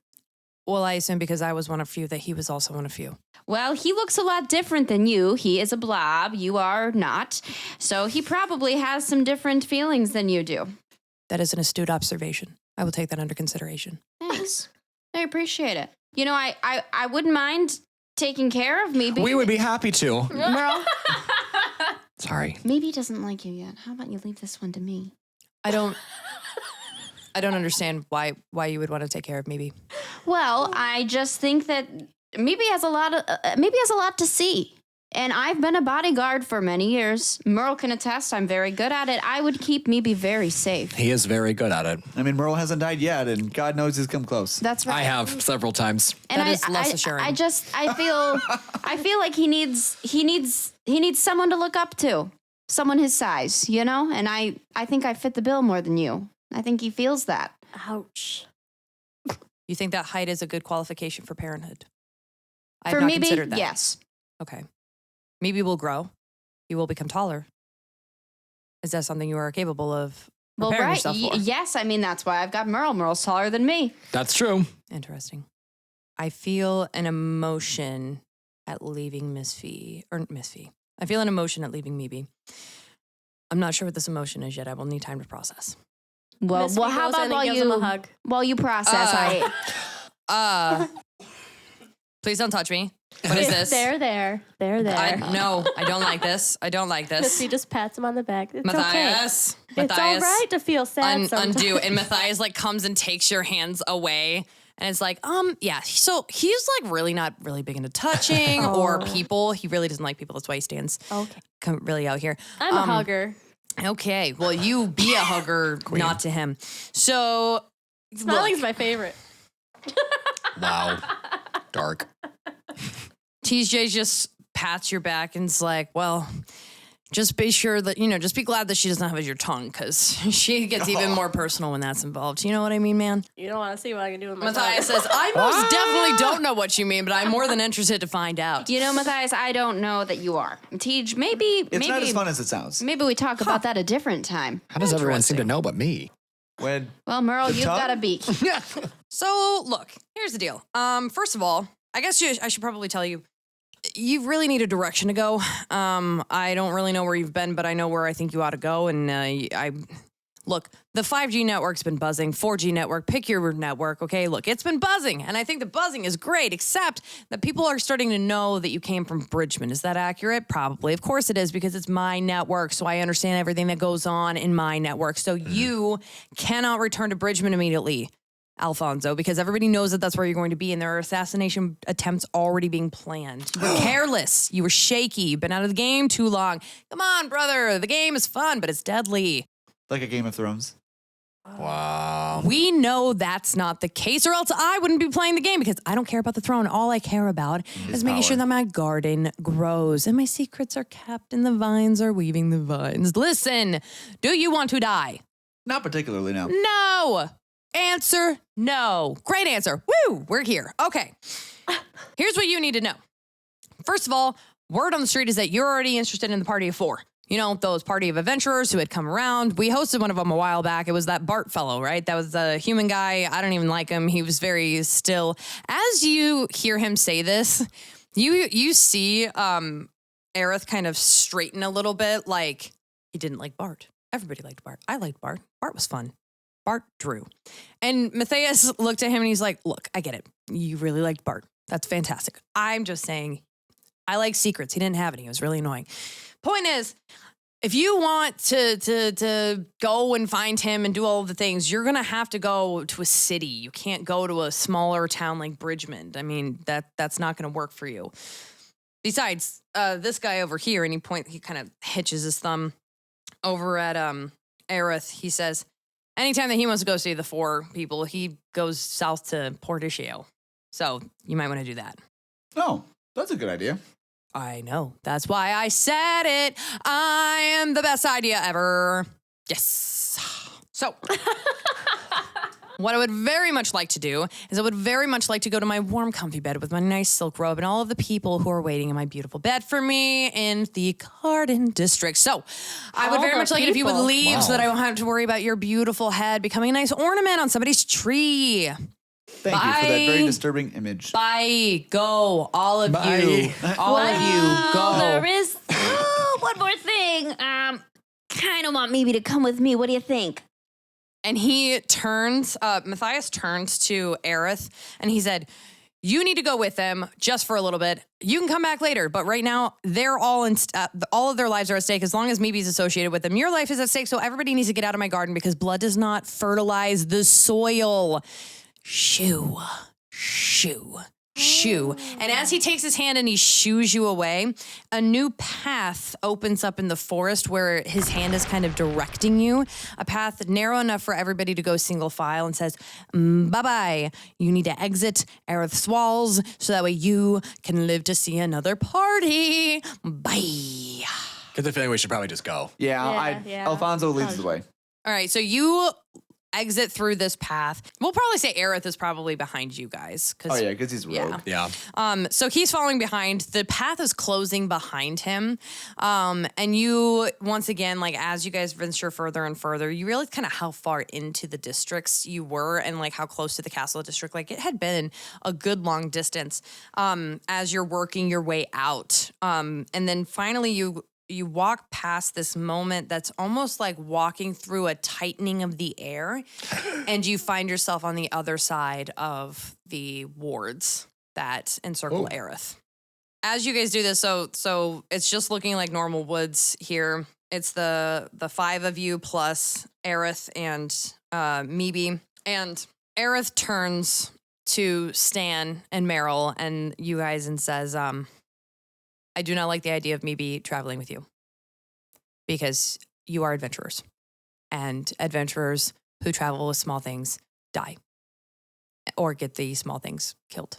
Well, I assume because I was one of few that he was also one of few. Well, he looks a lot different than you. He is a blob. You are not. So he probably has some different feelings than you do. That is an astute observation. I will take that under consideration. Thanks. I appreciate it. You know, I wouldn't mind taking care of MeeBee. We would be happy to. Meryl, Sorry. MeeBee doesn't like you yet. How about you leave this one to me? I don't understand why you would want to take care of MeeBee. Well, I just think that MeeBee has a lot to see. And I've been a bodyguard for many years. Meryl can attest I'm very good at it. I would keep MeeBee very safe. He is very good at it. I mean, Meryl hasn't died yet, and God knows he's come close. That's right. I have several times. And That is less assuring. I feel like he needs someone to look up to. Someone his size, you know? And I think I fit the bill more than you. I think he feels that. Ouch. You think that height is a good qualification for parenthood? I For have not MeeBee, considered that. yes. Okay. MeeBee will grow. He will become taller. Is that something you are capable of Well, preparing right. yourself for? Yes, I mean, that's why I've got Meryl. Meryl's taller than me. That's true. Interesting. I feel an emotion at leaving Misphi. I feel an emotion at leaving MeeBee. I'm not sure what this emotion is yet. I will need time to process. Well, Misphi how goes in about and gives him a hug. while you process? Please don't touch me. What is this? They're there. No, I don't like this. I don't like this. Misphi just pats him on the back. It's Matthias. okay. It's all right to feel sad sometimes. Undo. And Matthias like comes and takes your hands away. And it's like, yeah. So he's like really not really big into touching or people. He really doesn't like people. That's why he stands really out here. I'm a hugger. Okay. Well, you be a hugger, not to him. So Smiling's my favorite. Wow. Dark. TJ just pats your back and is like, well, just be sure that, just be glad that she doesn't have your tongue, because she gets even more personal when that's involved. You know what I mean, man? You don't want to see what I can do with my Matthias says, I most definitely don't know what you mean, but I'm more than interested to find out. Matthias, I don't know that you are. Tej, maybe It's not as fun as it sounds. Maybe we talk about that a different time. How does everyone seem to know but me? When Well, Meryl, The you've tongue? got a beak. So, look, here's the deal. First of all, I guess I should probably tell you, you really need a direction to go. I don't really know where you've been, but I know where I think you ought to go. And look, the 5G network's been buzzing. 4G network, pick your network, okay? Look, it's been buzzing, and I think the buzzing is great, except that people are starting to know that you came from Bridgman. Is that accurate? Probably. Of course it is, because it's my network, so I understand everything that goes on in my network. So you cannot return to Bridgman immediately, Alfonzo, because everybody knows that that's where you're going to be, and there are assassination attempts already being planned. You were careless. You were shaky. You've been out of the game too long. Come on, brother. The game is fun, but it's deadly. like a Game of Thrones. Wow. We know that's not the case, or else I wouldn't be playing the game, because I don't care about the throne. All I care about is making sure that my garden grows and my secrets are kept and the vines are weaving the vines. Listen, do you want to die? Not particularly, no. No. Answer no. Great answer. Woo, we're here. Okay. Here's what you need to know. First of all, word on the street is that you're already interested in the party of 4. Those party of adventurers who had come around. We hosted one of them a while back. It was that Bart fellow, right? That was the human guy. I don't even like him. He was very still. As you hear him say this, you see Aerith kind of straighten a little bit, like he didn't like Bart. Everybody liked Bart. I liked Bart. Bart was fun. Bart drew. And Matthias looked at him and he's like, look, I get it. You really liked Bart. That's fantastic. I'm just saying, I like secrets. He didn't have any. It was really annoying. Point is, if you want to go and find him and do all of the things, you're going to have to go to a city. You can't go to a smaller town like Bridgman. I mean, that's not going to work for you. Besides, this guy over here, and he kind of hitches his thumb over at Aerith. He says, anytime that he wants to go see the 4 people, he goes south to Porticio. So you might want to do that. Oh, that's a good idea. I know. That's why I said it. I am the best idea ever. Yes. So, what I would very much like to do is I would very much like to go to my warm, comfy bed with my nice silk robe and all of the people who are waiting in my beautiful bed for me in the Garden District. So, I would All very the much like it if you would people. leave so that I won't have to worry about your beautiful head becoming a nice ornament on somebody's tree. Thank you for that very Bye. disturbing image. Bye. Go. All of Bye. you. All of you. Go. There is one more thing. Kind of want maybe to come with me. What do you think? And he turns, Matthias turns to Aerith and he said, you need to go with them just for a little bit. You can come back later, but right now they're all all of their lives are at stake as long as MeeBees associated with them. Your life is at stake, so everybody needs to get out of my garden because blood does not fertilize the soil. Shoo, shoo, shoo. And as he takes his hand and he shoos you away, a new path opens up in the forest where his hand is kind of directing you. A path narrow enough for everybody to go single file and says, bye-bye. You need to exit Aerith's walls so that way you can live to see another party. Bye. Get the feeling we should probably just go. Yeah, Yeah. Alfonso leads the way. All right, so you exit through this path. We'll probably say Aerith is probably behind you guys. Oh yeah, because he's rogue. Yeah. Yeah. So he's following behind. The path is closing behind him. And you, once again, like as you guys venture further and further, you realize kind of how far into the districts you were and like how close to the castle district. Like it had been a good long distance as you're working your way out. And then finally you walk past this moment that's almost like walking through a tightening of the air, and you find yourself on the other side of the wards that encircle Aerith. As you guys do this, so it's just looking like normal woods here. It's the 5 of you plus Aerith and MeeBee. And Aerith turns to Stan and Meryl and you guys and says, I do not like the idea of MeeBee traveling with you because you are adventurers, and adventurers who travel with small things die or get the small things killed.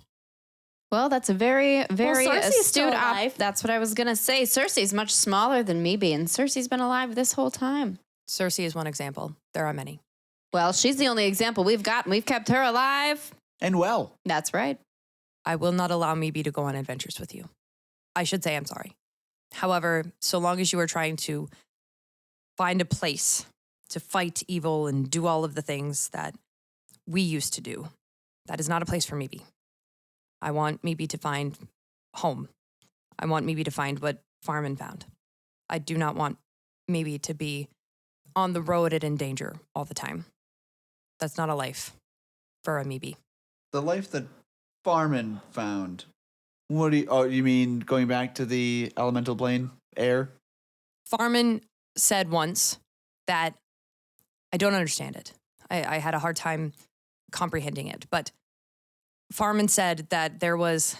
Well, that's a very, very Cersei's still astute alive. That's what I was going to say. Cersei's much smaller than MeeBee, and Cersei's been alive this whole time. Cersei is one example. There are many. Well, she's the only example we've got, and we've kept her alive. And well. That's right. I will not allow MeeBee to go on adventures with you. I should say I'm sorry. However, so long as you are trying to find a place to fight evil and do all of the things that we used to do, that is not a place for MeeBee. I want MeeBee to find home. I want MeeBee to find what Farman found. I do not want MeeBee to be on the road and in danger all the time. That's not a life for a MeeBee. The life that Farman found. What do you, oh, you mean going back to the elemental plane air? Farman said once that I don't understand it. I had a hard time comprehending it, but Farman said that there was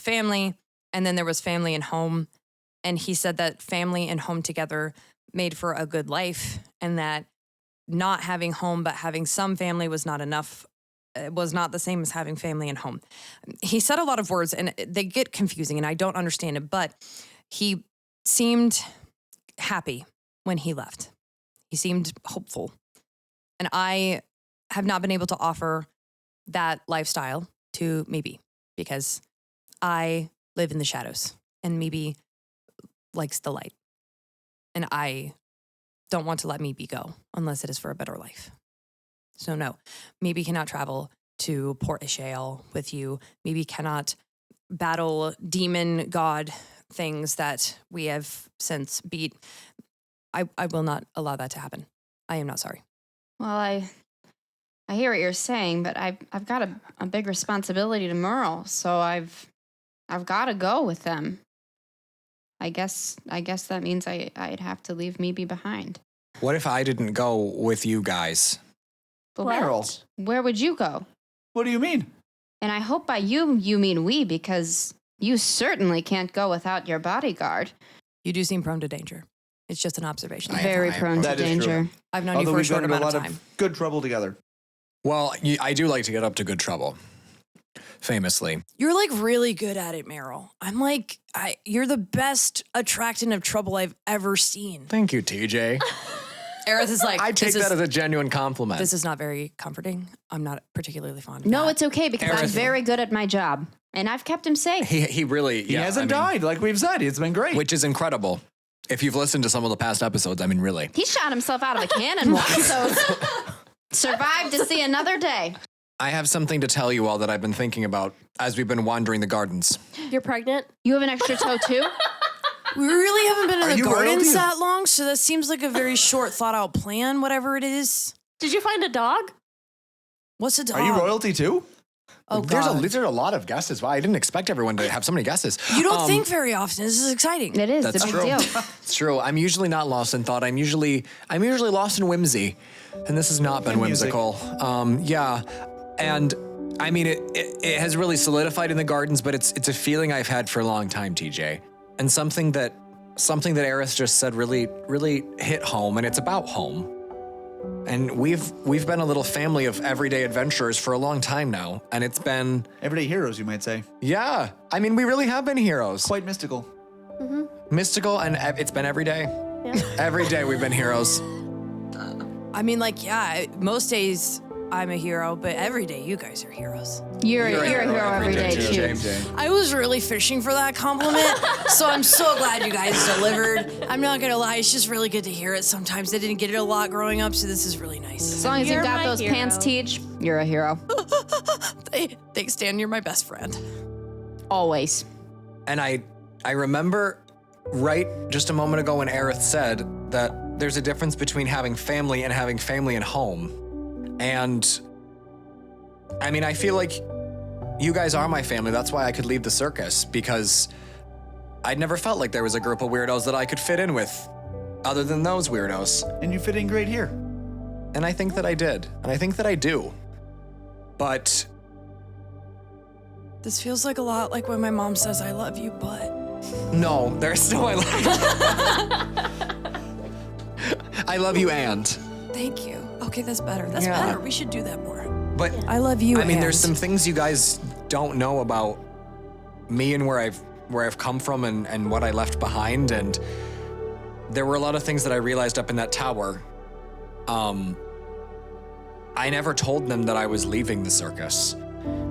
family, and then there was family and home, and he said that family and home together made for a good life, and that not having home but having some family was not enough. It was not the same as having family and home. He said a lot of words, and they get confusing, and I don't understand it, but he seemed happy when he left. He seemed hopeful. And I have not been able to offer that lifestyle to MeeBee because I live in the shadows, and MeeBee likes the light. And I don't want to let MeeBee go unless it is for a better life. So no, MeeBee cannot travel to Port Ishael with you. MeeBee cannot battle demon god things that we have since beat. I will not allow that to happen. I am not sorry. Well, I hear what you're saying, but I've got a big responsibility to Meryl, so I've got to go with them. I guess that means I'd have to leave MeeBee behind. What if I didn't go with you guys? But Meryl. where would you go? What do you mean? And I hope by you mean we, because you certainly can't go without your bodyguard. You do seem prone to danger. It's just an observation. Very prone to That is danger. true. I've known you Although for a we've short gotten into amount a of lot time. of good trouble together. Well, I do like to get up to good trouble. Famously. You're like really good at it, Meryl. I'm like, you're the best attractant of trouble I've ever seen. Thank you, TJ. Aerith is like, I take that as a genuine compliment. this is not very comforting. I'm not particularly fond of No, that. it's okay because I'm Aerith. very good at my job, and I've kept him safe. He really, He hasn't died, like we've said. It's been great. Which is incredible. If you've listened to some of the past episodes, I mean, really. He shot himself out of a cannon once, so survived to see another day. I have something to tell you all that I've been thinking about as we've been wandering the gardens. You're pregnant? You have an extra toe too? We really haven't been Are in the you gardens royalty? that long, so that seems like a very short, thought out plan, whatever it is. Did you find a dog? What's a dog? Are you royalty too? Oh, There's God. a lot of guesses. Wow, I didn't expect everyone to have so many guesses. You don't think very often. This is exciting. It is. That's It's a true. big deal. It's true. I'm usually not lost in thought. I'm usually lost in whimsy, and this has not been And music. whimsical. Yeah, and I mean it has really solidified in the gardens, but it's a feeling I've had for a long time, TJ, and something that Aerith just said really hit home, and it's about home. And we've been a little family of everyday adventurers for a long time now, and it's been Everyday heroes, you might say. yeah. I mean, we really have been heroes. Quite mystical. Mystical, and it's been every day. Yeah. Every day we've been heroes. I mean, like, yeah, most days I'm a hero, but every day you guys are heroes. You're a hero every day, too. TJ. I was really fishing for that compliment, so I'm so glad you guys delivered. I'm not gonna lie, it's just really good to hear it sometimes. I didn't get it a lot growing up, so this is really nice. As long as You're you've got my those hero. pants, Teach, you're a hero. Thanks, Dan, you're my best friend. Always. And I remember right just a moment ago when Aerith said that there's a difference between having family and having family and home. And I mean, I feel like you guys are my family. That's why I could leave the circus, because I'd never felt like there was a group of weirdos that I could fit in with other than those weirdos. And you fit in great here. And I think that I did. And I think that I do. But This feels like a lot like when my mom says I love you, but no, there's no I love you. I love you and. thank you. Okay, that's better. That's Yeah. better. We should do that more. But I love you. I mean, there's and- some things you guys don't know about me and where I've come from and what I left behind. And there were a lot of things that I realized up in that tower. I never told them that I was leaving the circus.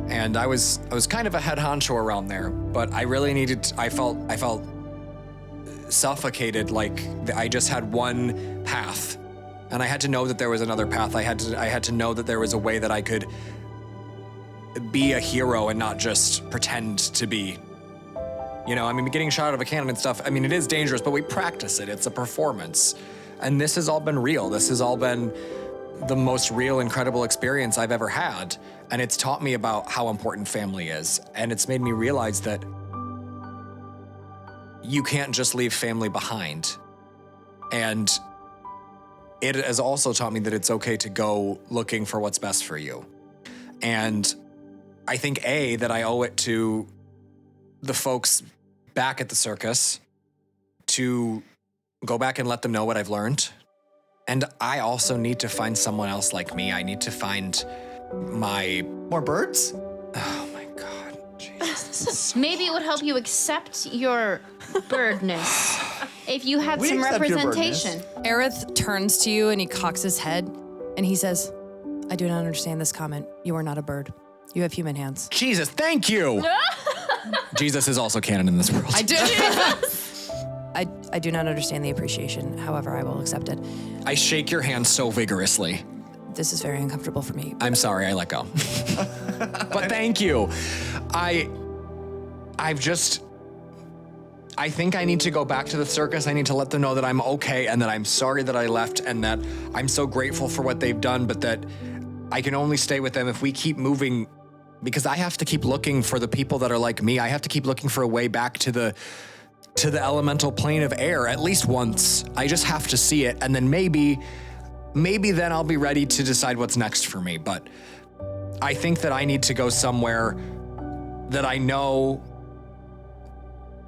And I was kind of a head honcho around there, but I really I felt suffocated, like I just had one path. And I had to know that there was another path. I had to know that there was a way that I could be a hero and not just pretend to be. You know, I mean, getting shot out of a cannon and stuff, I mean, it is dangerous, but we practice it. It's a performance. And this has all been real. This has all been the most real, incredible experience I've ever had. And it's taught me about how important family is. And it's made me realize that you can't just leave family behind. And it has also taught me that it's okay to go looking for what's best for you. And I think, that I owe it to the folks back at the circus to go back and let them know what I've learned. And I also need to find someone else like me. I need to find More birds? Oh my God, Jesus. Maybe it would help you accept your birdness if you had We some accept your representation. Aerith turns to you and he cocks his head and he says, I do not understand this comment. You are not a bird. You have human hands. Jesus, thank you. Jesus is also canon in this world. I do. I do not understand the appreciation. However, I will accept it. I shake your hand so vigorously. This is very uncomfortable for me. I'm sorry, I let go. But thank you. I think I need to go back to the circus. I need to let them know that I'm okay and that I'm sorry that I left and that I'm so grateful for what they've done, but that I can only stay with them if we keep moving, because I have to keep looking for the people that are like me. I have to keep looking for a way back to the elemental plane of air at least once. I just have to see it, and then maybe then I'll be ready to decide what's next for me. But I think that I need to go somewhere that I know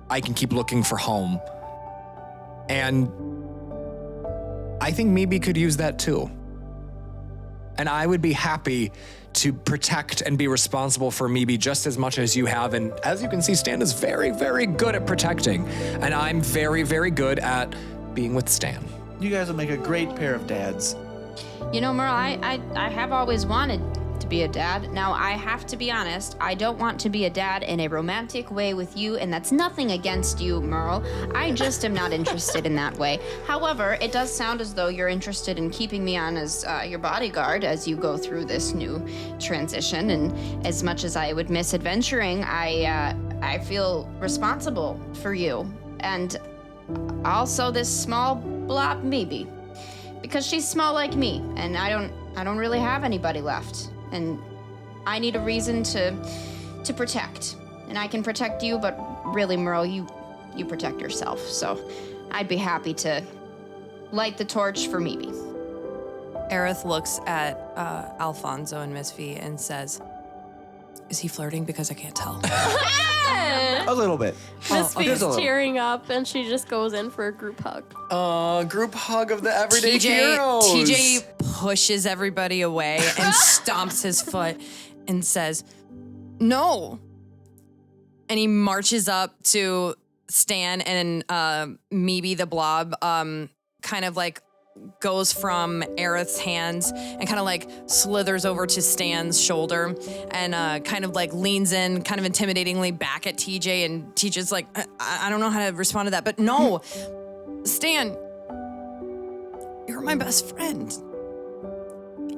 I can keep looking for home. And I think MeeBee could use that too. And I would be happy to protect and be responsible for MeeBee just as much as you have. And as you can see, Stan is very, very good at protecting. And I'm very, very good at being with Stan. You guys will make a great pair of dads. You know, Meryl, I have always wanted to be a dad. Now, I have to be honest, I don't want to be a dad in a romantic way with you, and that's nothing against you, Meryl. I just am not interested in that way. However, it does sound as though you're interested in keeping me on as your bodyguard as you go through this new transition, and as much as I would miss adventuring, I feel responsible for you. And also this small blob MeeBee, because she's small like me, and I don't really have anybody left, and I need a reason to protect, and I can protect you, but really, Meryl, you protect yourself. So I'd be happy to light the torch for MeeBee. Aerith looks at Alfonzo and Misphi and says, is he flirting? Because I can't tell. A little bit. Miss just a little. tearing up, and she just goes in for a group hug. Group hug of the everyday heroes. TJ pushes everybody away and stomps his foot and says, no. And he marches up to Stan, and MeeBee the blob kind of like goes from Aerith's hands and kind of like slithers over to Stan's shoulder and kind of like leans in kind of intimidatingly back at TJ, and TJ's like, I don't know how to respond to that, but no, Stan, you're my best friend.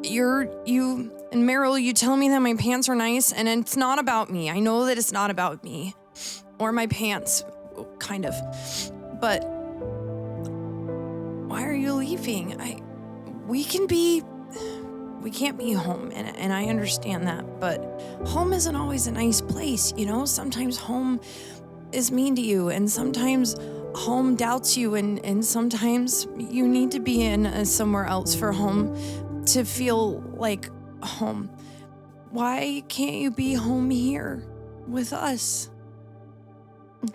You and Meryl, you tell me that my pants are nice, and it's not about me. I know that it's not about me or my pants, kind of, but why are you leaving? We can't be home, and I understand that, but home isn't always a nice place, you know? Sometimes home is mean to you, and sometimes home doubts you, and sometimes you need to be in somewhere else for home to feel like home. Why can't you be home here with us?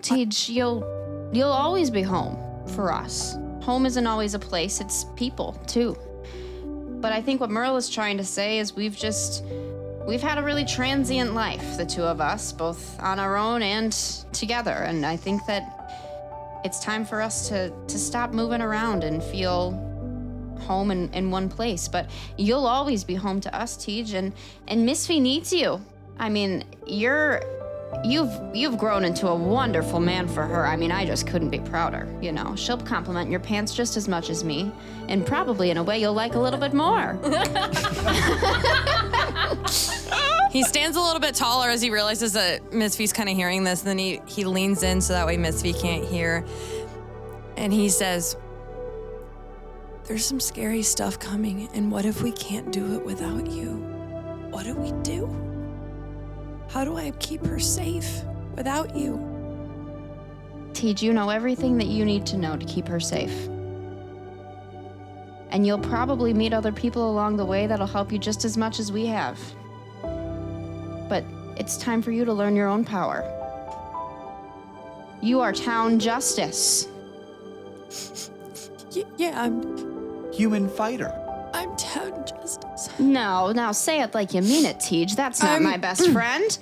Tej, you'll always be home for us. Home isn't always a place, it's people, too. But I think what Meryl is trying to say is we've just we've had a really transient life, the two of us, both on our own and together. And I think that it's time for us to stop moving around and feel home in one place. But you'll always be home to us, Tej, and Misphi needs you. I mean, you've grown into a wonderful man for her. I mean, I just couldn't be prouder, you know. She'll compliment your pants just as much as me, and probably in a way you'll like a little bit more. He stands a little bit taller as he realizes that Misphi's kind of hearing this, and then he leans in so that way Misphi can't hear. And he says, there's some scary stuff coming, and what if we can't do it without you? What do we do? How do I keep her safe without you? Tej, you know everything that you need to know to keep her safe. And you'll probably meet other people along the way that'll help you just as much as we have. But it's time for you to learn your own power. You are town justice. Yeah, I'm Human fighter. town justice. No, now say it like you mean it, Tej. That's not my best friend.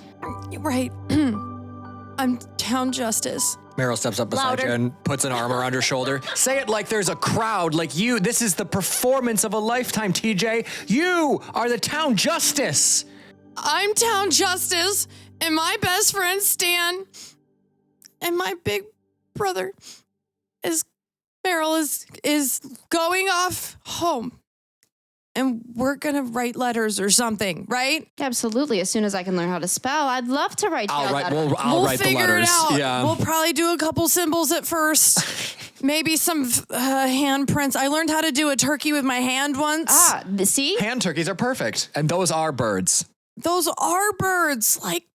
Right. I'm town justice. Meryl steps up beside you and puts an arm around her shoulder. Say it like there's a crowd, like you. This is the performance of a lifetime, TJ. You are the town justice. I'm town justice, and my best friend Stan, and my big brother Meryl is going off home. And we're gonna write letters or something, right? Absolutely. As soon as I can learn how to spell, I'd love to write you a letter. I'll write the figure letters. it out. Yeah. We'll probably do a couple symbols at first. Maybe some handprints. I learned how to do a turkey with my hand once. See? Hand turkeys are perfect, and those are birds. Those are birds, like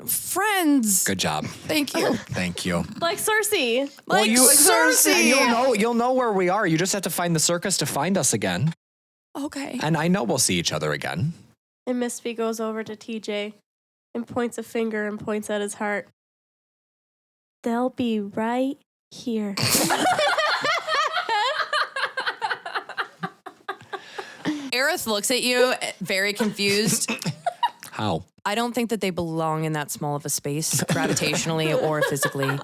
friends. Good job. Thank you. Thank you. Like Cersei. Like Cersei. And you'll know where we are. You just have to find the circus to find us again. Okay. And I know we'll see each other again. And Misphi goes over to TJ and points a finger and points at his heart. They'll be right here. Aerith looks at you, very confused. How? I don't think that they belong in that small of a space, gravitationally or physically.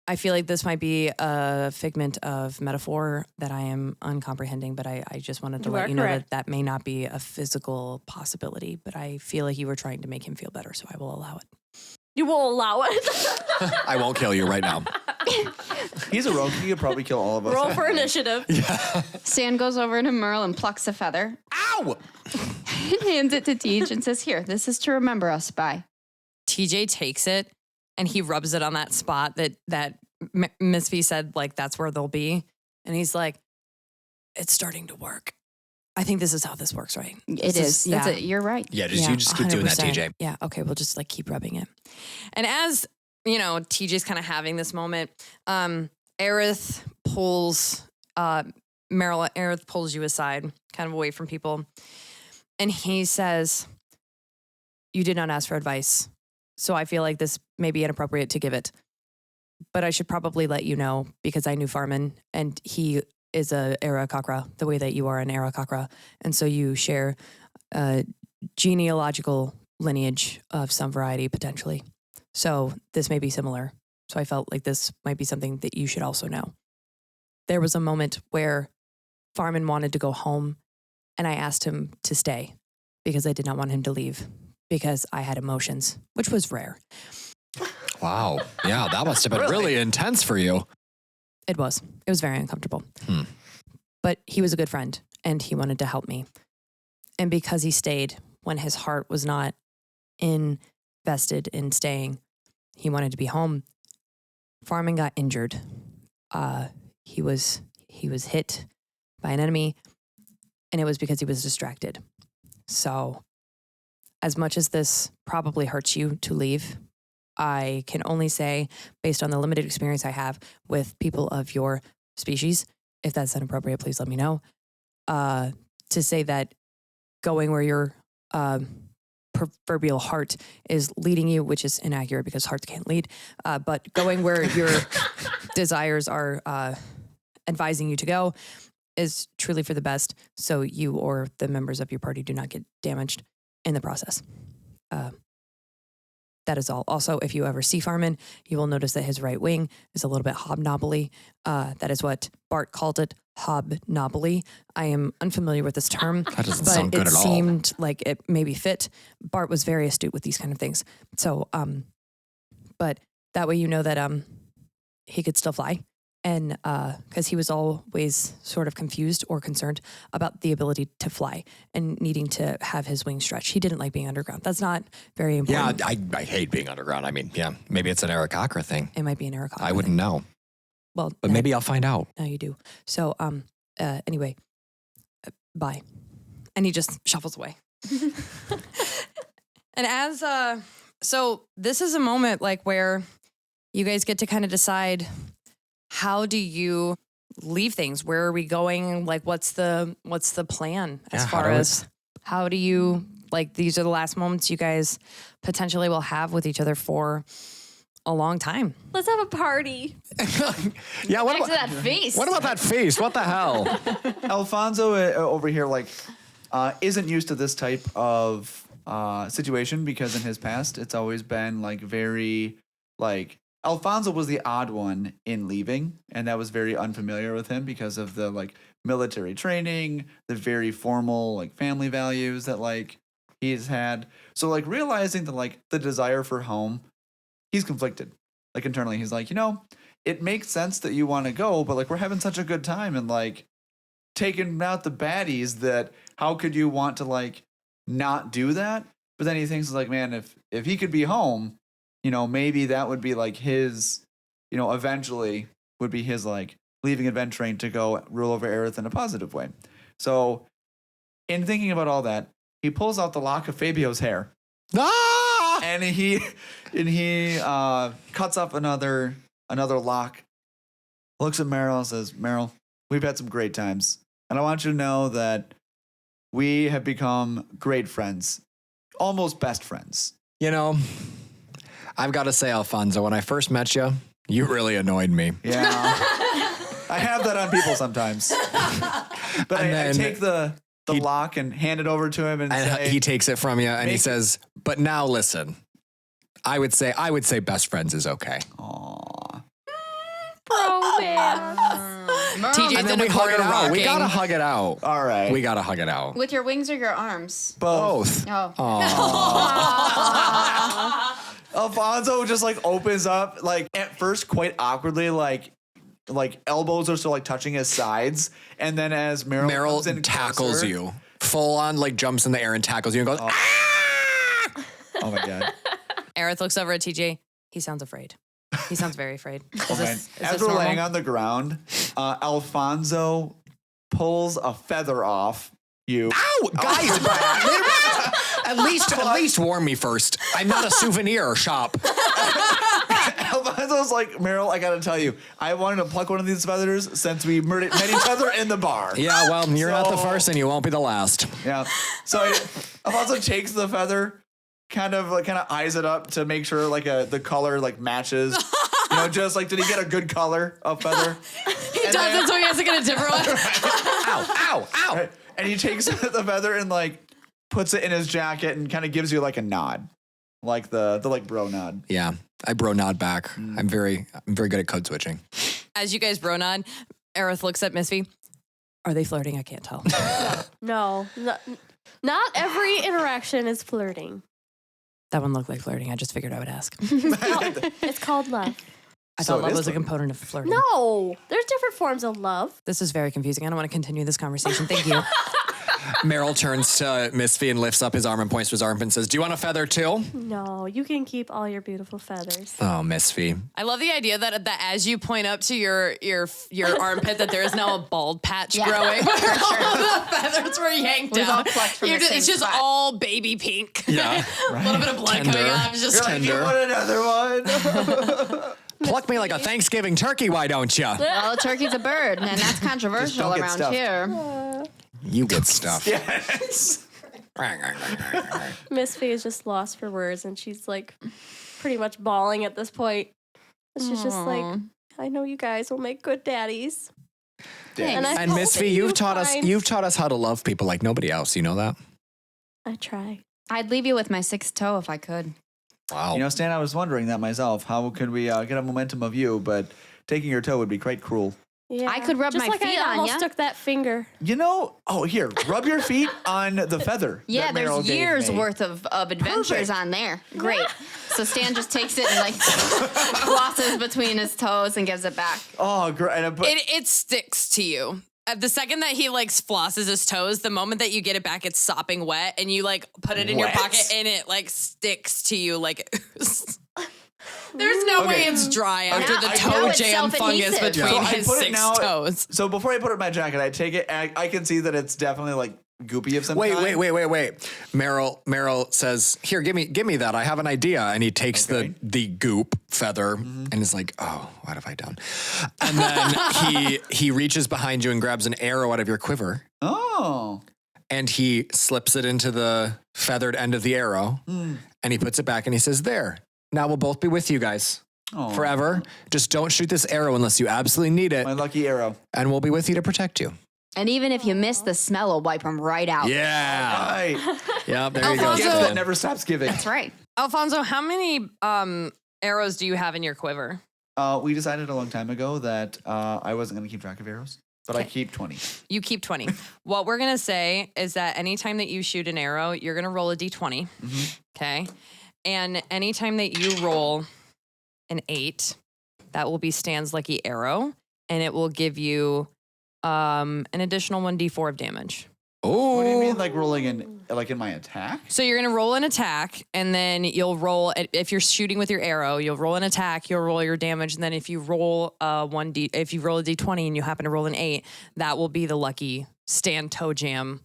I feel like this might be a figment of metaphor that I am uncomprehending, but I just wanted to let you know that may not be a physical possibility, but I feel like you were trying to make him feel better, so I will allow it. You won't allow it. I won't kill you right now. He's a rogue. He could probably kill all of us. Roll for initiative. Stan goes over to Meryl and plucks a feather. Ow! And hands it to Tej and says, here, this is to remember us by. TJ takes it and he rubs it on that spot that Misphi said, like, that's where they'll be. And he's like, it's starting to work. I think this is how this works, right? It is. That's it. You're right. Yeah, you just keep doing that, 100%. TJ. Yeah, okay, we'll just like keep rubbing it. And as, you know, TJ's kind of having this moment, Aerith pulls Aerith pulls you aside, kind of away from people. And he says, you did not ask for advice. So I feel like this may be inappropriate to give it. But I should probably let you know because I knew Farman and he is a Aarakocra the way that you are an Aarakocra. And so you share a genealogical lineage of some variety potentially. So this may be similar. So I felt like this might be something that you should also know. There was a moment where Farman wanted to go home and I asked him to stay because I did not want him to leave because I had emotions, which was rare. Wow. Yeah, that must have been really intense for you. It was very uncomfortable. But he was a good friend and he wanted to help me. And because he stayed when his heart was not invested in staying, he wanted to be home. Farman got injured. He was hit by an enemy and it was because he was distracted. So as much as this probably hurts you to leave, I can only say, based on the limited experience I have with people of your species, if that's inappropriate, please let me know, to say that going where your proverbial heart is leading you, which is inaccurate because hearts can't lead, but going where your desires are advising you to go is truly for the best, so you or the members of your party do not get damaged. in the process. That is all. Also, if you ever see Farman, you will notice that his right wing is a little bit hobnobbly. That is what Bart called it, hobnobbly. I am unfamiliar with this term, That doesn't but sound good it at all. seemed like it maybe fit. Bart was very astute with these kind of things. So, but that way you know that he could still fly. And because he was always sort of confused or concerned about the ability to fly and needing to have his wings stretched. He didn't like being underground. That's not very Yeah, important. I hate being underground. I mean, yeah, maybe it's an Aarakocra thing. It might be an Eric. I wouldn't know, Well, but maybe I'll find out. now you do. So, anyway, bye. And he just shuffles away. And as, so this is a moment like where you guys get to kind of decide, how do you leave things? Where are we going? Like, what's the plan as Yeah, far as how do you, like, these are the last moments you guys potentially will have with each other for a long time. Let's have a party. Yeah, what Back to about that face. what about that face? What the hell? Alfonso over here, like, isn't used to this type of situation because in his past, it's always been like very, like, Alfonso was the odd one in leaving, and that was very unfamiliar with him because of the like military training, the very formal like family values that like he's had. So like realizing that like the desire for home, he's conflicted. Like internally, he's like, it makes sense that you want to go, but like we're having such a good time and like taking out the baddies that how could you want to like not do that? But then he thinks like, man, if he could be home, maybe that would be like his, eventually would be his like leaving adventuring to go rule over Aerith in a positive way. So in thinking about all that, he pulls out the lock of Fabio's hair Ah! and he cuts up another lock, looks at Meryl and says, Meryl, we've had some great times. And I want you to know that we have become great friends, almost best friends. I've got to say, Alfonso, when I first met you, you really annoyed me. Yeah. I have that on people sometimes. But I then take the lock and hand it over to him and say, he takes it from you and he Make- says, "But now listen, I would say best friends is okay." aw. Romance. TJ's And then in a we hug corner it out. rocking. We gotta hug it out. All right. We gotta hug it out. With your wings or your arms? Both. Oh. Alfonso just like opens up, like at first quite awkwardly, like elbows are still like touching his sides, and then as Meryl comes in tackles closer- you. Full on, like jumps in the air and tackles you and goes, "Ah!" Oh my god! Aerith looks over at TJ. He sounds afraid. He sounds very afraid. Oh, man. As we're laying on the ground, Alfonso pulls a feather off you. Ow! Guys, at least warn me first. I'm not a souvenir shop. Alfonso's like, Meryl, I gotta tell you, I wanted to pluck one of these feathers since we met each other in the bar. Yeah, well, you're not the So- first and you won't be the last. Yeah. So Alfonso takes the feather, kind of eyes it up to make sure like the color like matches. Just like, did he get a good color of feather? He does it so he has to get a different one. Ow! Right. And he takes the feather and like puts it in his jacket and kind of gives you like a nod, like the like bro nod. Yeah, I bro nod back. I'm very good at code switching. As you guys bro nod, Aerith looks at Misphi. Are they flirting? I can't tell. No, not every interaction is flirting. That one looked like flirting. I just figured I would ask. It's called love. I So thought it love is was a flirting. component of flirting. No, there's different forms of love. This is very confusing. I don't want to continue this conversation. Thank you. Meryl turns to Misphi and lifts up his arm and points to his arm and says, "Do you want a feather too?" No, you can keep all your beautiful feathers. Oh, Misphi. I love the idea that as you point up to your armpit, that there is now a bald patch Yeah. growing where all of the feathers were yanked We've all out. plucked from the It's same just spot. all baby pink. Yeah. A little bit of blood Tender. coming out. It's just You're like, you Tender. want another one? Pluck me like a Thanksgiving turkey, why don't you? Well, a turkey's a bird, and that's controversial don't get around stuffed. here. You get stuff. Yes. Misphi is just lost for words, and she's like pretty much bawling at this point. And she's just like, I know you guys will make good daddies. And, I And hope Misphi, that you you've taught find- us how to love people like nobody else. You know that? I try. I'd leave you with my 6th toe if I could. Wow. You know, Stan, I was wondering that myself. How could we get a momentum of you, but taking your toe would be quite cruel. Yeah. I could rub Just my like feet I on almost ya. took that finger. You know, here, rub your feet on the feather. Yeah, that Meryl there's gave years me. worth of adventures Perfect. on there. Great. So Stan just takes it and like flosses between his toes and gives it back. Oh, great. It sticks to you. The second that he like flosses his toes, the moment that you get it back, it's sopping wet, and you like put it in your Wet? pocket, and it like sticks to you like. There's no way it's dry after the Now toe it's jam fungus self-adhesive. between So I his put it 6 now- toes. So before I put it in my jacket, I take it, and I can see that it's definitely like goopy of some Wait. kind. Meryl says, "Here, give me that. I have an idea." And he takes Okay. the goop feather and is like, "Oh, what have I done?" And then he reaches behind you and grabs an arrow out of your quiver, Oh. and he slips it into the feathered end of the arrow, and he puts it back and he says, "There. Now we'll both be with you guys Oh. forever. Just don't shoot this arrow unless you absolutely need it, My lucky arrow. and we'll be with you to protect you." And even if you miss, the smell will wipe them right out. Yeah. Right. Yeah. There you go. Alfonso- Gift Stan. that never stops giving. That's right. Alfonso, how many arrows do you have in your quiver? We decided a long time ago that I wasn't going to keep track of arrows, but I Okay. keep 20. You keep 20. What we're going to say is that anytime that you shoot an arrow, you're going to roll a d20. Okay. And anytime that you roll an 8, that will be Stan's lucky arrow, and it will give you an additional 1d4 of damage. Oh. What do you mean, like rolling in my attack? So you're going to roll an attack, and then you'll roll, if you're shooting with your arrow, you'll roll an attack, you'll roll your damage, and then if you roll if you roll a d20 and you happen to roll an 8, that will be the lucky Stan toe jam.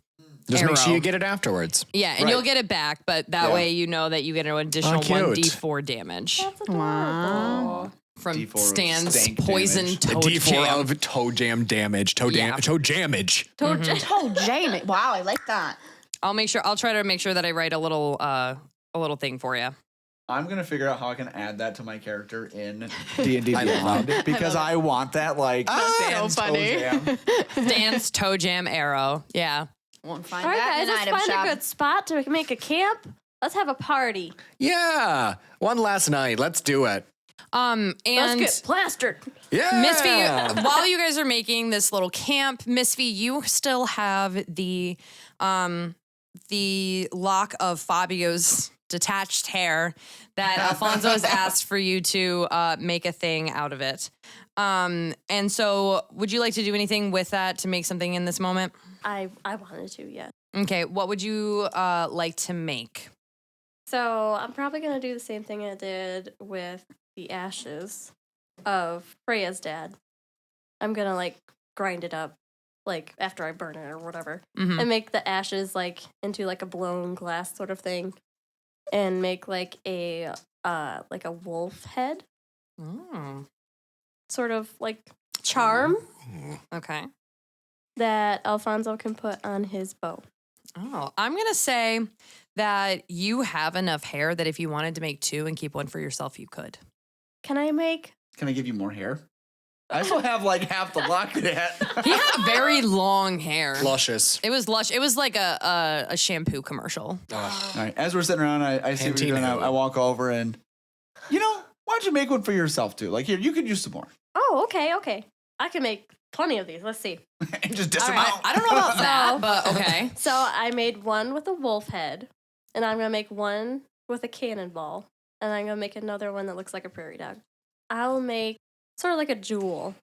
Just make sure arrow. you get it afterwards. Yeah, and Right. you'll get it back, but that Yeah. way you know that you get an additional cute. 1d4 damage That's adorable. from D4 of Stan's stank poison damage. toe D4 jam. of toe jam damage. Toe Yeah. jamage. Oh, Jamie. Wow, I like that. I'll try to make sure that I write a little thing for you. I'm going to figure out how I can add that to my character in D&D I love Beyond because I want that, like, Stan's toe funny. jam. Stan's toe jam arrow. Yeah. Won't find All right, that guys, in an let's item find shop. a good spot to make a camp. Let's have a party. Yeah. One last night. Let's do it. And Let's get plastered. Yeah. Misphi, while you guys are making this little camp, Misphi, you still have the lock of Fabio's detached hair that Alfonso has asked for you to make a thing out of it. And so would you like to do anything with that to make something in this moment? I wanted to, yeah. Okay, what would you like to make? So I'm probably gonna do the same thing I did with the ashes of Freya's dad. I'm gonna like grind it up, like after I burn it or whatever, Mhm. and make the ashes like into like a blown glass sort of thing, and make like a wolf head Oh, sort of like charm okay. that Alfonso can put on his bow. Oh, I'm going to say that you have enough hair that if you wanted to make 2 and keep one for yourself, you could. Can I make? Can I give you more hair? I still have like half the lock that. He had very long hair. Luscious. It was lush. It was like a shampoo commercial. All right. As we're sitting around, I see what you're doing. Pantene. I walk over and, why don't you make one for yourself too? Like here, you could use some more. Oh, okay. I can make plenty of these. Let's see. And just diss All them right. out. I don't know about that, but okay. So I made one with a wolf head, and I'm gonna make one with a cannonball, and I'm gonna make another one that looks like a prairie dog. I'll make sort of like a jewel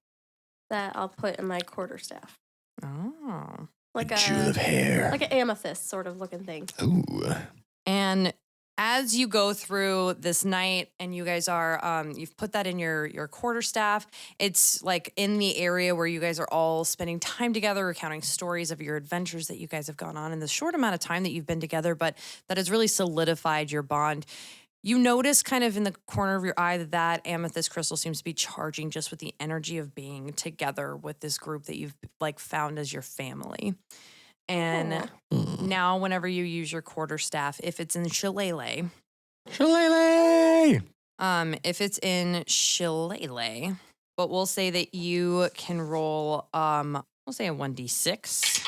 that I'll put in my quarterstaff, Oh. like a Jewel of hair. like an amethyst sort of looking thing. Ooh. And as you go through this night and you guys are, you've put that in your quarterstaff, it's like in the area where you guys are all spending time together, recounting stories of your adventures that you guys have gone on in the short amount of time that you've been together, but that has really solidified your bond. You notice kind of in the corner of your eye that amethyst crystal seems to be charging just with the energy of being together with this group that you've like found as your family. And now whenever you use your quarterstaff, if it's in shillelagh, Shillelagh. if it's in shillelagh, but we'll say that you can roll, we'll say a 1d6,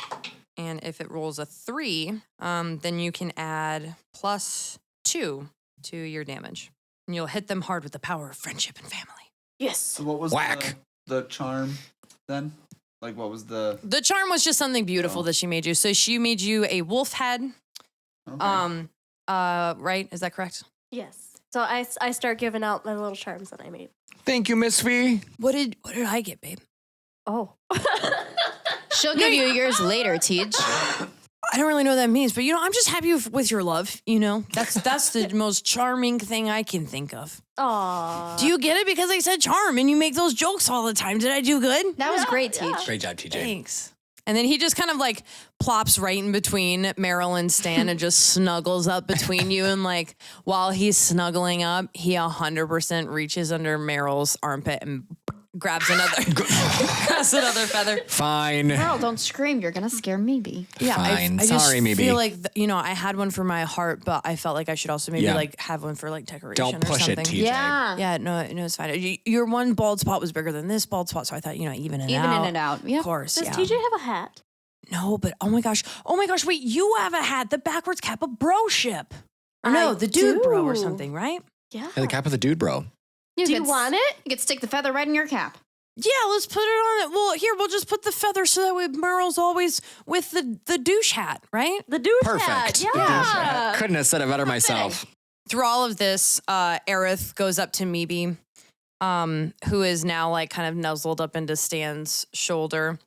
And if it rolls a 3, then you can add +2 to your damage. And you'll hit them hard with the power of friendship and family. Yes. So what was Whack. the charm then? Like what was the? The charm was just something beautiful that she made you. So she made you a wolf head. Okay. Right? Is that correct? Yes. So I start giving out my little charms that I made. Thank you, Misphi. What did I get, babe? Oh. She'll give you yours later, Teach. I don't really know what that means, but I'm just happy with your love. That's the most charming thing I can think of. Aw. Do you get it? Because I said charm, and you make those jokes all the time. Did I do good? That was great, Teach. Great job, TJ. Thanks. And then he just kind of like plops right in between Meryl and Stan and just snuggles up between you. And like while he's snuggling up, he 100% reaches under Meryl's armpit and grabs another feather. Fine. Girl, don't scream. You're going to scare MeeBee. Yeah, Fine. I just Sorry, maybe. feel like I had one for my heart, but I felt like I should also maybe Yeah. like have one for like decoration. Don't push or it, something. TJ. Yeah. Yeah, no, it's fine. Your one bald spot was bigger than this bald spot, so I thought even it out. Even it out. Yeah. Of course. Does yeah. TJ have a hat? No, but oh my gosh, wait, you have a hat, the backwards cap of broship. Or no, I the dude bro or do. something, right? Yeah. Yeah, the cap of the dude, bro. Do you want it? You could stick the feather right in your cap. Yeah, let's put it on it. Well, here, we'll just put the feather so that way Meryl's always with the douche hat, right? The douche Perfect. hat. The douche Yeah. Couldn't have said it better myself. Through all of this, Aerith goes up to MeeBee, who is now like kind of nuzzled up into Stan's shoulder.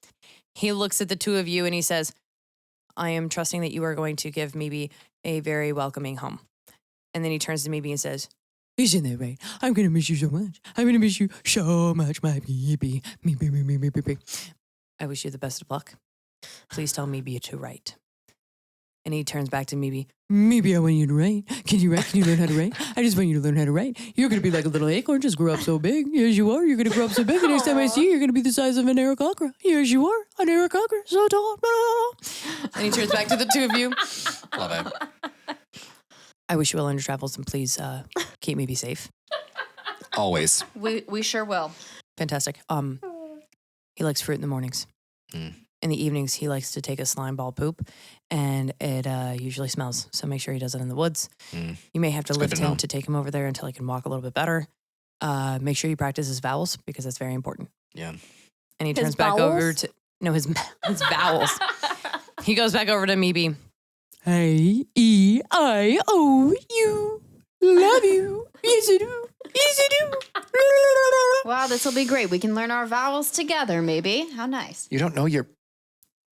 He looks at the two of you and he says, I am trusting that you are going to give MeeBee a very welcoming home. And then he turns to MeeBee and says, isn't that right? I'm going to miss you so much. I'm going to miss you so much, my MeeBee. MeeBee. I wish you the best of luck. Please tell MeeBee to write. And he turns back to MeeBee. MeeBee, I want you to write. Can you write? Can you learn how to write? I just want you to learn how to write. You're going to be like a little acorn, just grow up so big. Yes, you are. You're going to grow up so big. And next time I see you, you're going to be the size of an Aarakocra. Yes, you are. An Aarakocra. So tall. And he turns back to the two of you. Love it. I wish you well on your travels, and please keep MeeBee safe. Always. We sure will. Fantastic. He likes fruit in the mornings. In the evenings, he likes to take a slime ball poop, and it usually smells. So make sure he does it in the woods. You may have to lift him to take him over there until he can walk a little bit better. Make sure you practice his vowels because that's very important. Yeah. And he turns back over to his vowels. He goes back over to MeeBee. A-E-I-O-U. Love you. Yes, I do. Yes, I do. Wow, this will be great. We can learn our vowels together, maybe. How nice. You don't know your.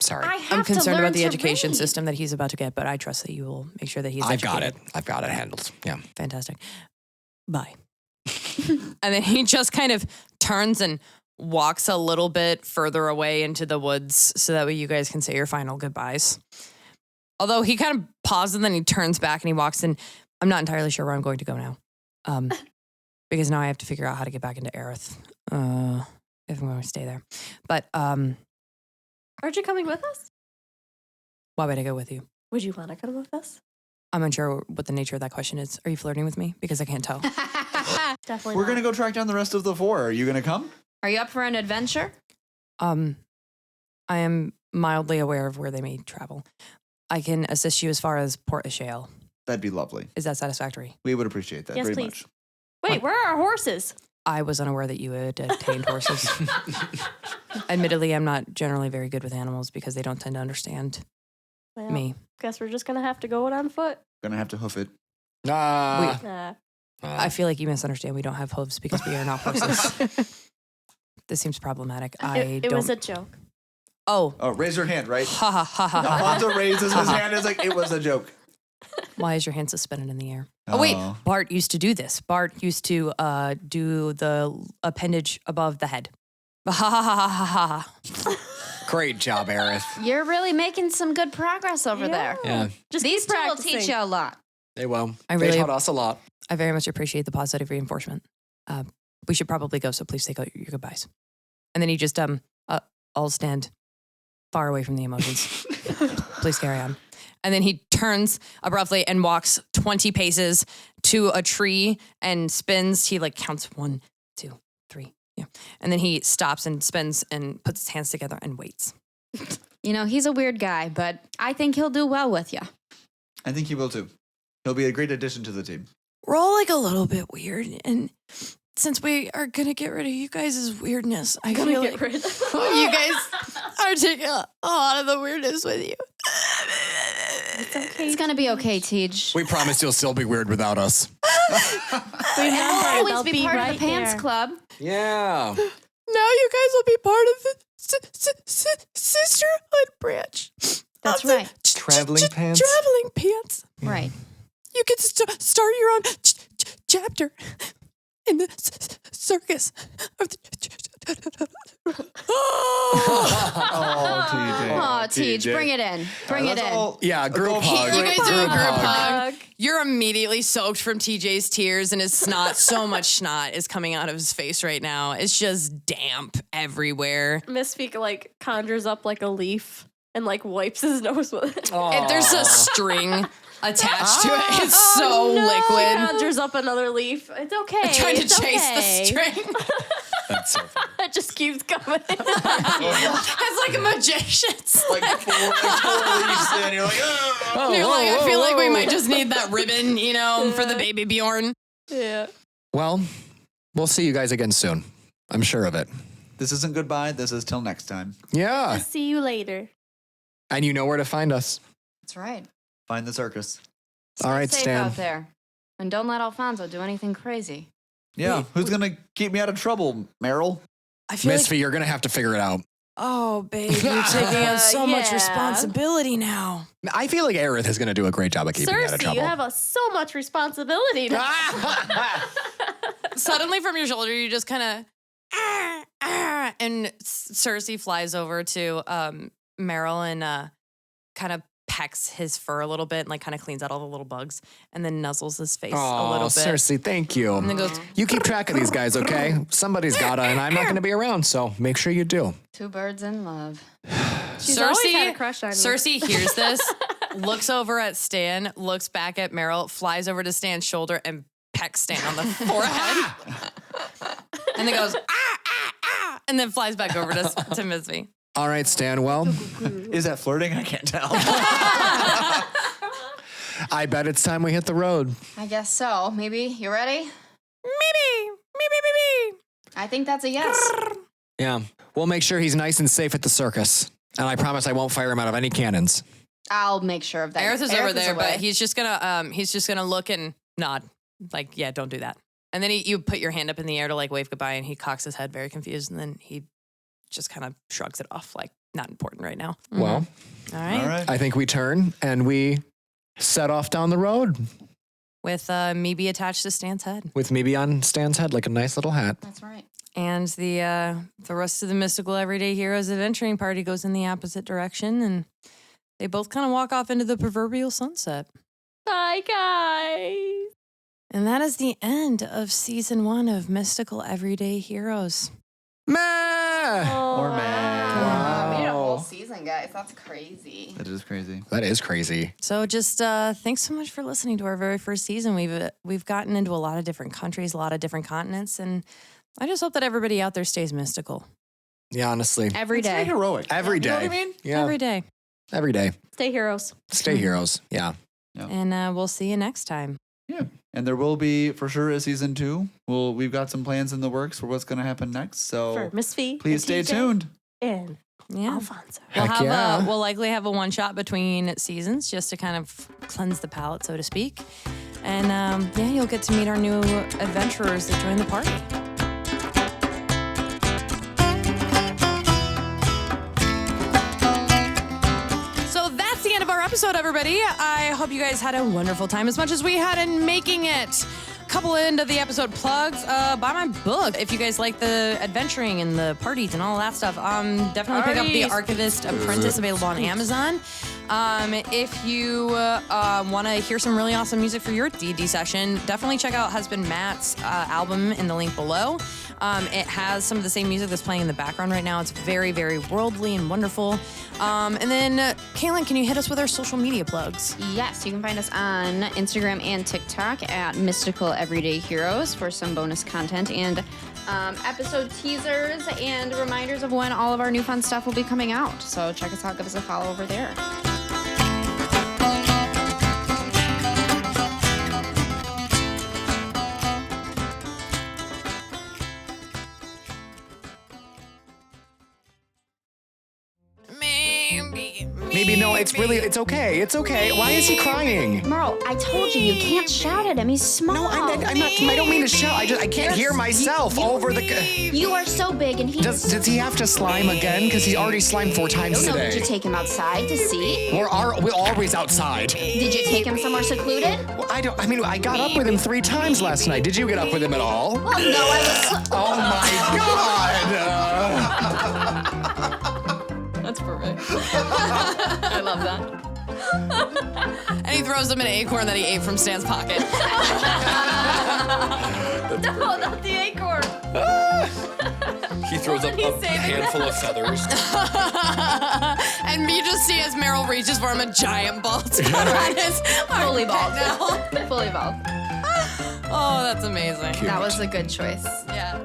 Sorry. I have I'm to concerned learn about the to education read. system that he's about to get, but I trust that you will make sure that he's I've got it. educated. I've got it handled. Yeah. Fantastic. Bye. And then he just kind of turns and walks a little bit further away into the woods so that way you guys can say your final goodbyes. Although he kind of pauses and then he turns back and he walks in. I'm not entirely sure where I'm going to go now. Because now I have to figure out how to get back into Aerith. If I'm going to stay there. But Aren't you coming with us? why would I go with you? Would you want to come with us? I'm unsure what the nature of that question is. Are you flirting with me? Because I can't tell. Definitely. We're not. gonna go track down the rest of the 4. Are you gonna come? Are you up for an adventure? I am mildly aware of where they may travel. I can assist you as far as Port Ashale. That'd be lovely. Is that satisfactory? We would appreciate that Yes, very please. much. Wait, where are our horses? I was unaware that you had obtained horses. Admittedly, I'm not generally very good with animals because they don't tend to understand Well, me. Guess we're just gonna have to go it on foot. Gonna have to hoof it. I feel like you misunderstand. We don't have hooves because we are not horses. This seems problematic. It was a joke. Oh. Oh, raise your hand, right? Ha ha ha ha ha. Alfonzo raises his hand. It's like, it was a joke. Why is your hand suspended in the air? Oh, wait. Oh. Bart used to do this. Bart used to do the appendage above the head. Ha ha ha ha ha ha. Great job, Aerith. You're really making some good progress over there. Yeah. Just These keep two will practicing. teach you a lot. They will. I They really- taught us a lot. I very much appreciate the positive reinforcement. We should probably go, so please take out your goodbyes. And then he just, I'll stand far away from the emotions. Please carry on. And then he turns abruptly and walks 20 paces to a tree and spins. He like counts 1, 2, 3. Yeah. And then he stops and spins and puts his hands together and waits. You know, he's a weird guy, but I think he'll do well with you. I think he will too. He'll be a great addition to the team. We're all like a little bit weird, and since we are gonna get rid of you guys' weirdness, I feel like you guys are taking a lot of the weirdness with you. It's okay. It's gonna be okay, Tej. We promise you'll still be weird without us. Remember, Always they'll be part right of the Pants there. Club. Yeah. Now you guys will be part of the sisterhood branch. That's of the right. Traveling pants. Traveling pants. Right. You get to start your own chapter in the circus of the. Oh, TJ. Oh, Tej, bring it in. Bring it in. Yeah, group Go hug. You guys do a Group group hug. hug. You're immediately soaked from TJ's tears, and his snot. So much snot is coming out of his face right now. It's just damp everywhere. Misphi like conjures up like a leaf and like wipes his nose with it. If there's a string attached to it, it's so liquid. Conjures up another leaf. It's okay. Trying to It's chase okay. the string. That's so funny. It just keeps coming. It's like a magician's. Like four leaves in, you're like, oh. You're like, I feel like we might just need that ribbon, you know, for the baby Bjorn. Yeah. Well, we'll see you guys again soon. I'm sure of it. This isn't goodbye. This is till next time. Yeah. See you later. And you know where to find us. That's right. Find the circus. All right, Stay safe Stan. out there. And don't let Alfonso do anything crazy. Yeah. Who's going to keep me out of trouble, Meryl? I feel like, Misphi, you're going to have to figure it out. oh, babe, you're taking on so much Yeah. responsibility now. I feel like Aerith is going to do a great job of keeping me out of Cersei, trouble. you have so much responsibility now. Suddenly from your shoulder, you just kind of, and Cersei flies over to Meryl and kind of pecks his fur a little bit and like kind of cleans out all the little bugs and then nuzzles his face a Oh, little bit. Cersei, thank you. And then goes, You keep track of these guys, okay? Somebody's gotta, and I'm not going to be around, so make sure you do. Two birds in love. She's always had a crush on you. Cersei hears this, looks over at Stan, looks back at Meryl, flies over to Stan's shoulder and pecks Stan on the forehead. And then goes, and then flies back over to Misphi. All right, Stan. Well, Is that flirting? I can't tell. I bet it's time we hit the road. I guess so. Maybe. You ready? Maybe. I think that's a yes. Yeah. We'll make sure he's nice and safe at the circus. And I promise I won't fire him out of any cannons. I'll make sure of that. Aerith is over there, away. but he's just gonna look and nod, like, yeah, don't do that. And then you put your hand up in the air to like wave goodbye, and he cocks his head, very confused, and then he just kind of shrugs it off, like not important right now. Well, All right. All right. I think we turn and we set off down the road With MeeBee attached to Stan's head, with MeeBee on Stan's head like a nice little hat. That's right. and the rest of the mystical everyday heroes adventuring party goes in the opposite direction, and they both kind of walk off into the proverbial sunset. Bye, guys. And that is the end of season 1 of Mystical Everyday Heroes. Meh! More man. We did a whole Wow. season, guys. That's crazy. That is crazy. That is crazy. So just thanks so much for listening to our very first season. We've gotten into a lot of different countries, a lot of different continents, and I just hope that everybody out there stays mystical Yeah, honestly. Every It's very day. heroic. Every day. You know what I mean? Yeah. every day. Every day. Stay heroes. Stay heroes. Yeah. And we'll see you next time. Yeah. And there will be for sure a season 2. We've got some plans in the works for what's going to happen next. So For Misphi. please stay tuned. And Yeah. Alfonso. We'll yeah. we'll likely have a one shot between seasons just to kind of cleanse the palate, so to speak. And yeah, you'll get to meet our new adventurers that join the party. So that's the end of our episode, everybody. I hope you guys had a wonderful time as much as we had in making it. Couple end of the episode plugs. Buy my book if you guys like the adventuring and the parties and all that stuff. Definitely pick up The Parties. Archivist Apprentice, available on Amazon. If you want to hear some really awesome music for your D&D session, definitely check out Husband Matt's album in the link below. It has some of the same music that's playing in the background right now. It's very, very worldly and wonderful. And then, Kailyn, can you hit us with our social media plugs? Yes, you can find us on Instagram and TikTok at Mystical Everyday Heroes for some bonus content. And episode teasers and reminders of when all of our new fun stuff will be coming out. So check us out. Give us a follow over there. Maybe no, it's okay. It's okay. Why is he crying? Meryl, I told you can't shout at him. He's small. No, I'm not. I don't mean to shout. I can't hear myself over the. You are so big, and Does he have to slime again? Because he already slimed 4 times No, today. did you take him outside to see? We're always outside. Did you take him somewhere secluded? Well, I got up with him 3 times last night. Did you get up with him at all? Well, no, I was. Oh my God! That's perfect. I love that. And he throws him an acorn that he ate from Stan's pocket. No, not the acorn. He throws up a handful of feathers. And you just see as Meryl reaches for him, a giant ball to come on his Fully bald. now. Fully bald. Oh, that's amazing. That was a good choice. Yeah.